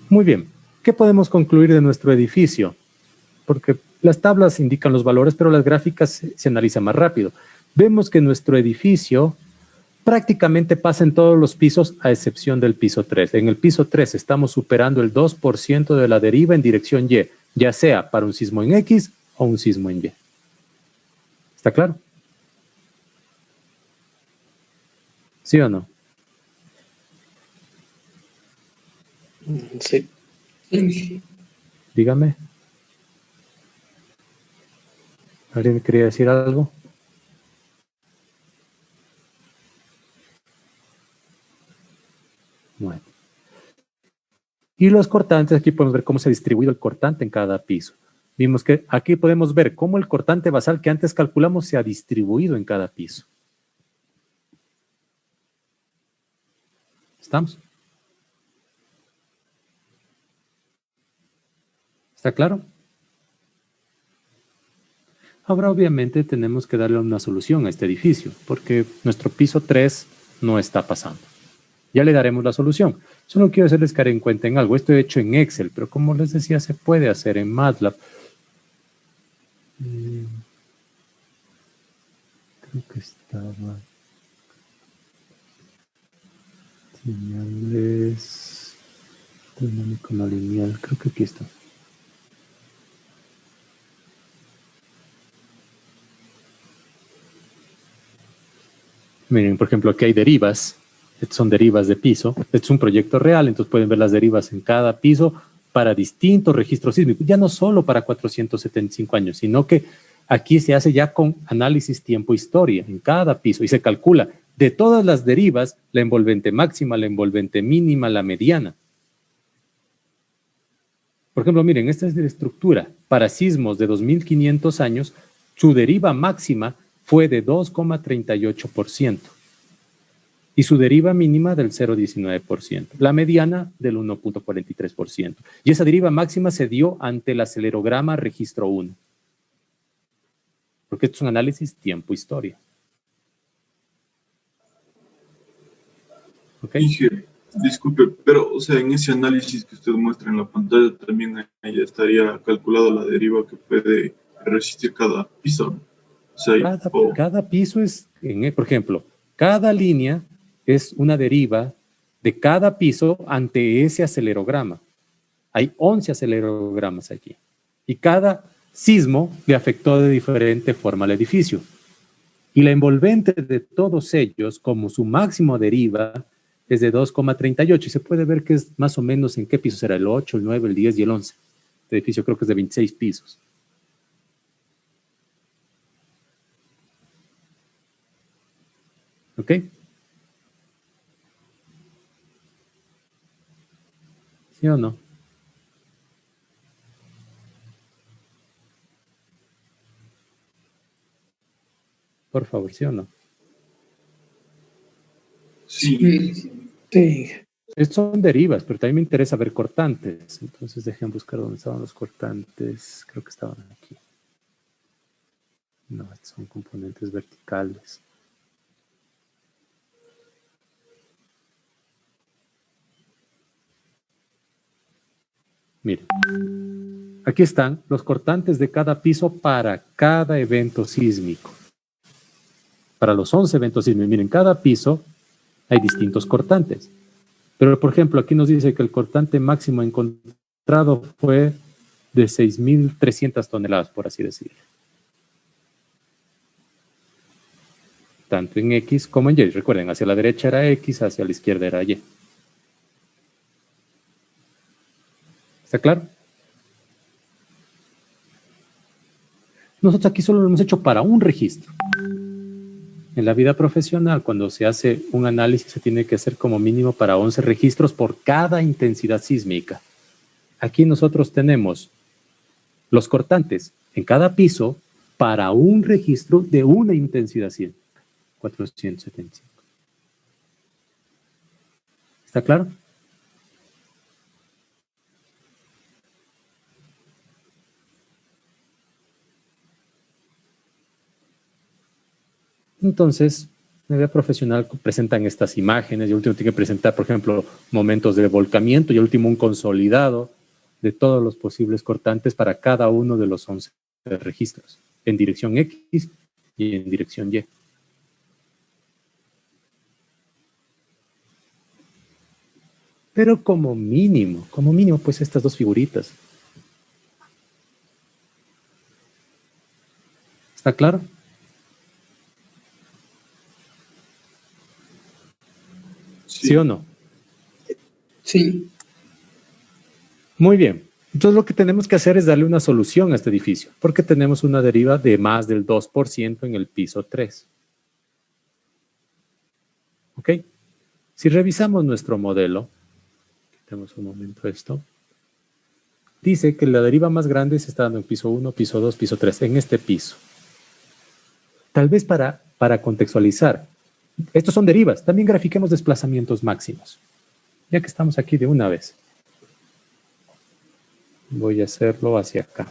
Muy bien. ¿Qué podemos concluir de nuestro edificio? Porque las tablas indican los valores, pero las gráficas se analizan más rápido. Vemos que nuestro edificio prácticamente pasa en todos los pisos, a excepción del piso 3. En el piso 3 estamos superando el 2% de la deriva en dirección Y, ya sea para un sismo en X o un sismo en Y. ¿Está claro? ¿Sí o no?
Sí.
Sí.
Dígame. ¿Alguien quería decir algo? Bueno. Y los cortantes, aquí podemos ver cómo se ha distribuido el cortante en cada piso. Vimos que aquí podemos ver cómo el cortante basal que antes calculamos se ha distribuido en cada piso. ¿Estamos? ¿Está claro? Ahora obviamente tenemos que darle una solución a este edificio, porque nuestro piso 3 no está pasando. Ya le daremos la solución. Solo quiero hacerles caer en cuenta en algo. Esto he hecho en Excel, pero como les decía, se puede hacer en MATLAB. Creo que estaba... Señales... Dinámico no lineal. Creo que aquí está. Miren, por ejemplo, aquí hay derivas. Estas son derivas de piso. Este es un proyecto real, entonces pueden ver las derivas en cada piso para distintos registros sísmicos. Ya no solo para 475 años, sino que aquí se hace ya con análisis tiempo-historia en cada piso y se calcula de todas las derivas la envolvente máxima, la envolvente mínima, la mediana. Por ejemplo, miren, esta es de estructura. Para sismos de 2500 años, su deriva máxima fue de 2,38% y su deriva mínima del 0,19%, la mediana del 1,43%. Y esa deriva máxima se dio ante el acelerograma registro 1. Porque esto es un análisis tiempo-historia. ¿Ok?
Disculpe, pero o sea, en ese análisis que usted muestra en la pantalla también ahí estaría calculada la deriva que puede resistir cada piso, ¿no? O sea,
cada piso es, por ejemplo, cada línea es una deriva de cada piso ante ese acelerograma. Hay 11 acelerogramas aquí. Y cada sismo le afectó de diferente forma al edificio. Y la envolvente de todos ellos, como su máximo deriva, es de 2,38. Y se puede ver que es más o menos en qué piso será, el 8, el 9, el 10 y el 11. Este edificio creo que es de 26 pisos. ¿Ok? ¿Sí o no? Por favor, ¿sí o no?
Sí.
Sí.
Estos son derivas, pero también me interesa ver cortantes. Entonces dejen buscar dónde estaban los cortantes. Creo que estaban aquí. No, estos son componentes verticales. Miren, aquí están los cortantes de cada piso para cada evento sísmico. Para los 11 eventos sísmicos, miren, cada piso hay distintos cortantes. Pero, por ejemplo, aquí nos dice que el cortante máximo encontrado fue de 6.300 toneladas, por así decirlo. Tanto en X como en Y. Recuerden, hacia la derecha era X, hacia la izquierda era Y. ¿Está claro? Nosotros aquí solo lo hemos hecho para un registro. En la vida profesional, cuando se hace un análisis, se tiene que hacer como mínimo para 11 registros por cada intensidad sísmica. Aquí nosotros tenemos los cortantes en cada piso para un registro de una intensidad sísmica. 475. ¿Está claro? Entonces, en la vida profesional presentan estas imágenes y el último tiene que presentar, por ejemplo, momentos de volcamiento y el último un consolidado de todos los posibles cortantes para cada uno de los 11 registros, en dirección X y en dirección Y. Pero como mínimo, pues estas dos figuritas. ¿Está claro? ¿Sí o no?
Sí.
Muy bien. Entonces lo que tenemos que hacer es darle una solución a este edificio, porque tenemos una deriva de más del 2% en el piso 3. ¿Ok? Si revisamos nuestro modelo, quitemos un momento esto, dice que la deriva más grande se está dando en piso 1, piso 2, piso 3, en este piso. Tal vez para contextualizar, estos son derivas, también grafiquemos desplazamientos máximos, ya que estamos aquí de una vez. Voy a hacerlo hacia acá.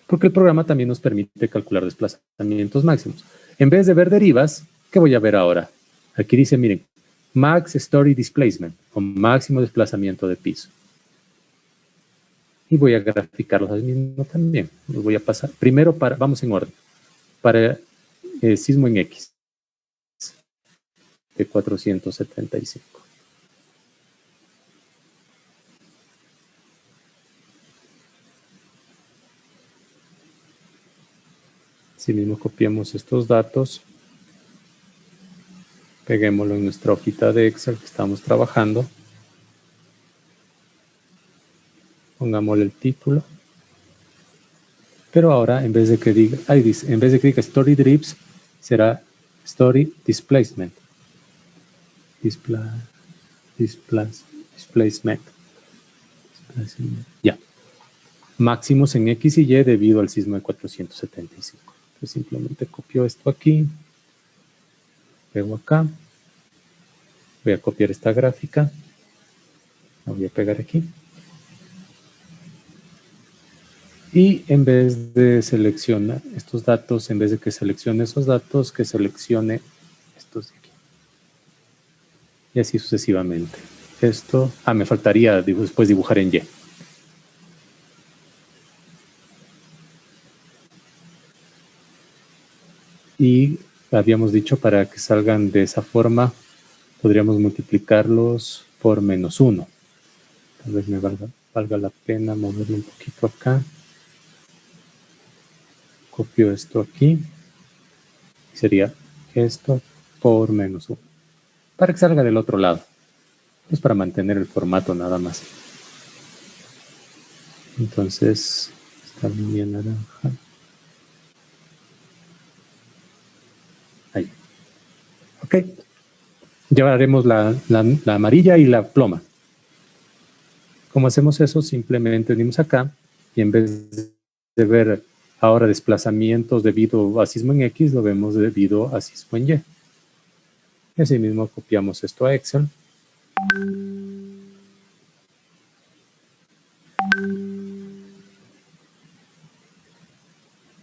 Porque el programa también nos permite calcular desplazamientos máximos. En vez de ver derivas, ¿qué voy a ver ahora? Aquí dice, miren, Max Story Displacement, o máximo desplazamiento de piso. Y voy a graficarlos ahí mismo también. Los voy a pasar. Primero, vamos en orden. Para sismo en X, de 475. Así mismo copiemos estos datos, peguémoslo en nuestra hojita de Excel que estamos trabajando, pongámosle el título, pero ahora en vez de que diga, en vez de que diga Story Drips, será Story Displacement. Displacement. Ya. Máximos en X y Y debido al sismo de 475. Entonces simplemente copio esto aquí, pego acá, voy a copiar esta gráfica, la voy a pegar aquí. Y en vez de seleccionar estos datos, en vez de que seleccione esos datos, que seleccione estos de aquí. Y así sucesivamente. Esto, me faltaría después dibujar en Y. Y habíamos dicho para que salgan de esa forma, podríamos multiplicarlos por -1. Tal vez me valga la pena moverlo un poquito acá. Copio esto aquí. Sería esto por -1. Para que salga del otro lado. Es para mantener el formato nada más. Entonces, esta línea naranja. Ahí. Ok. Llevaremos la amarilla y la ploma. ¿Cómo hacemos eso? Simplemente venimos acá y en vez de ver ahora desplazamientos debido a sismo en X, lo vemos debido a sismo en Y. Y así mismo copiamos esto a Excel.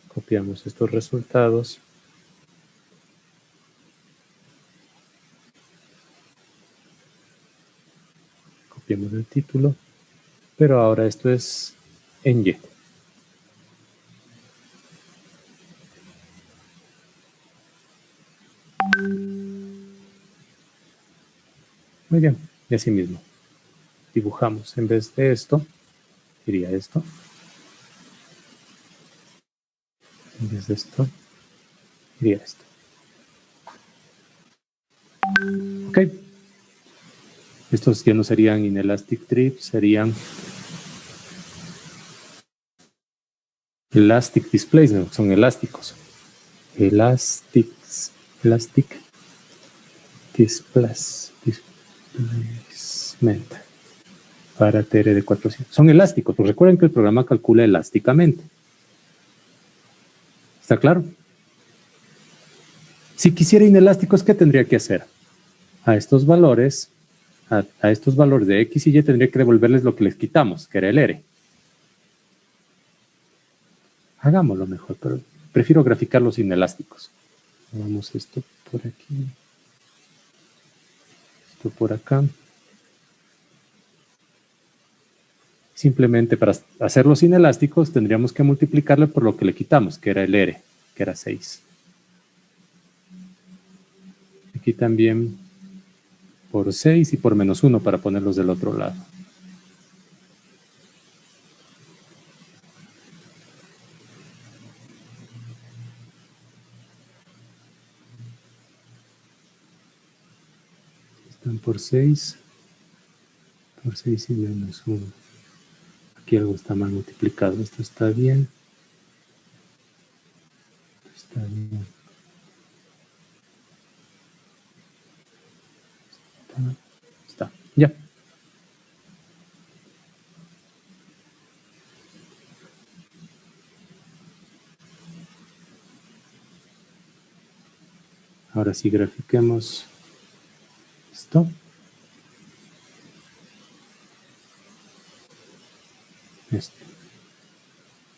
Copiamos estos resultados. Copiamos el título. Pero ahora esto es en Y. Muy bien, y así mismo. Dibujamos en vez de esto, iría esto. En vez de esto, iría esto. Ok. Estos ya no serían inelastic drips, serían elastic displacement, son elásticos. Elastic displacement para TR de 400. Son elásticos, pues recuerden que el programa calcula elásticamente. ¿Está claro? Si quisiera inelásticos, ¿qué tendría que hacer? A estos valores de X y Y tendría que devolverles lo que les quitamos, que era el R. Hagámoslo mejor, pero prefiero graficar los inelásticos. Vamos esto por aquí. Esto por acá. Simplemente para hacerlos inelásticos tendríamos que multiplicarle por lo que le quitamos, que era el R, que era 6. Aquí también por 6 y por -1 para ponerlos del otro lado. Están por 6 y -1. Aquí algo está mal multiplicado. Esto está bien. Está bien. Está. Ya. Ahora sí grafiquemos esto. Esto.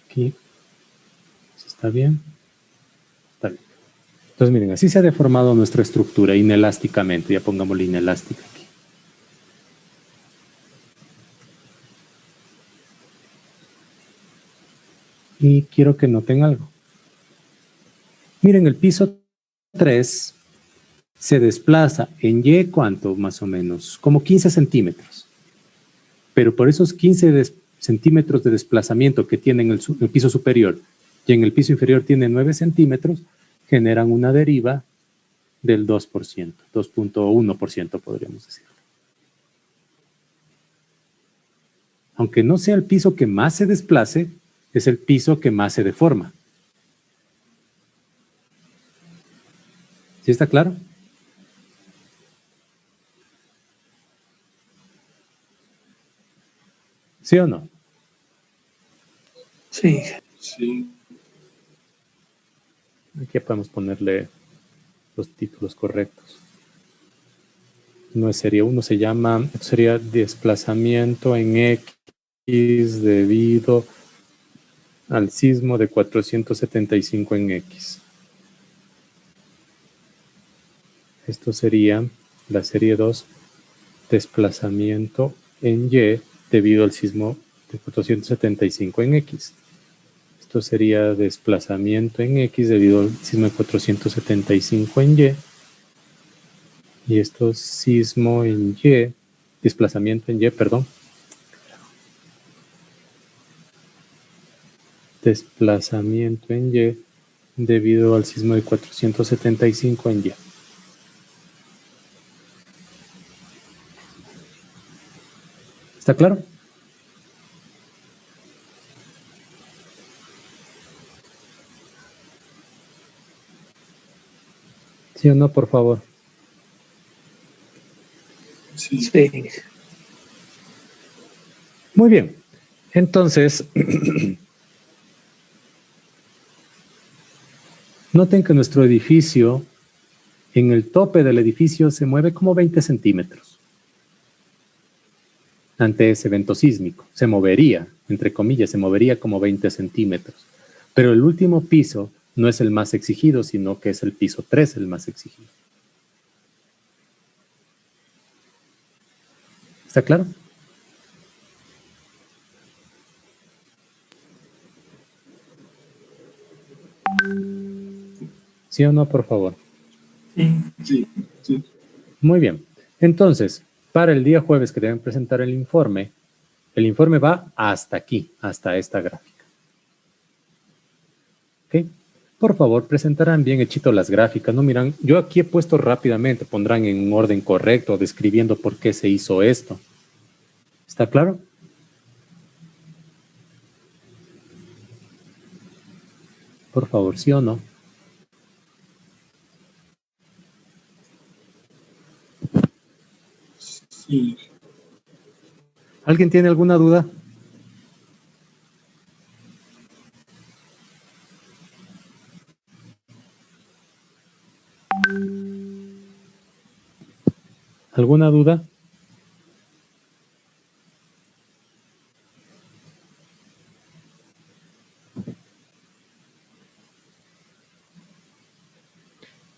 Aquí. ¿Está bien? Está bien. Entonces, miren, así se ha deformado nuestra estructura inelásticamente. Ya pongámosle inelástica aquí. Y quiero que noten algo. Miren, el piso 3 se desplaza en Y, ¿cuánto más o menos? Como 15 centímetros. Pero por esos 15 centímetros de desplazamiento que tiene en el piso superior y en el piso inferior tiene 9 centímetros, generan una deriva del 2%, 2.1% podríamos decir. Aunque no sea el piso que más se desplace, es el piso que más se deforma. ¿Sí está claro? ¿Sí o no?
Sí.
Sí.
Aquí podemos ponerle los títulos correctos. No es serie 1, se llama, sería desplazamiento en X debido al sismo de 475 en X. Esto sería la serie 2, desplazamiento en Y debido al sismo de 475 en X. Esto sería desplazamiento en X debido al sismo de 475 en Y. Y esto es sismo en Y, desplazamiento en Y, perdón. Desplazamiento en Y debido al sismo de 475 en Y. ¿Está claro? ¿Sí o no, por favor?
Sí.
Sí.
Muy bien. Entonces, noten que nuestro edificio, en el tope del edificio, se mueve como 20 centímetros. Ante ese evento sísmico. Se movería, entre comillas, se movería como 20 centímetros. Pero el último piso no es el más exigido, sino que es el piso 3 el más exigido. ¿Está claro? ¿Sí o no, por favor?
Sí.
Sí. Sí.
Muy bien. Entonces, para el día jueves que deben presentar el informe va hasta aquí, hasta esta gráfica. ¿Ok? Por favor, presentarán bien hechito las gráficas. No miran, yo aquí he puesto rápidamente, pondrán en un orden correcto, describiendo por qué se hizo esto. ¿Está claro? Por favor, ¿sí o no?
Sí.
¿Alguien tiene alguna duda? ¿Alguna duda?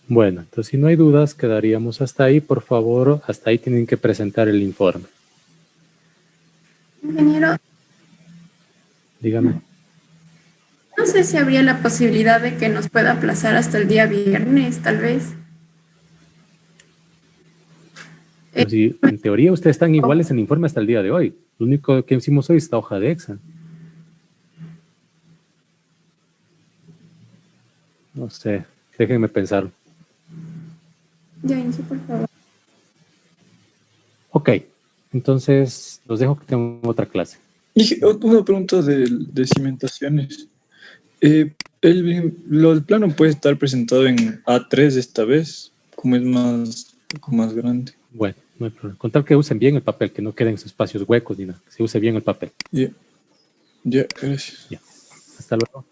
Bueno, entonces si no hay dudas, quedaríamos hasta ahí. Por favor, hasta ahí tienen que presentar el informe.
Ingeniero,
Dígame.
no sé si habría la posibilidad de que nos pueda aplazar hasta el día viernes, tal vez.
Pero si en teoría ustedes están iguales en informe hasta el día de hoy. Lo único que hicimos hoy es esta hoja de Excel. No sé, déjenme pensar.
Ya, Inge, por favor.
Ok, entonces los dejo que tengo otra clase.
Y una pregunta de cimentaciones. El plano puede estar presentado en A3 esta vez, como es un poco más grande.
Bueno, no hay problema. Con tal que usen bien el papel, que no queden espacios huecos ni nada. Que se use bien el papel.
Ya, gracias.
Ya. Hasta luego.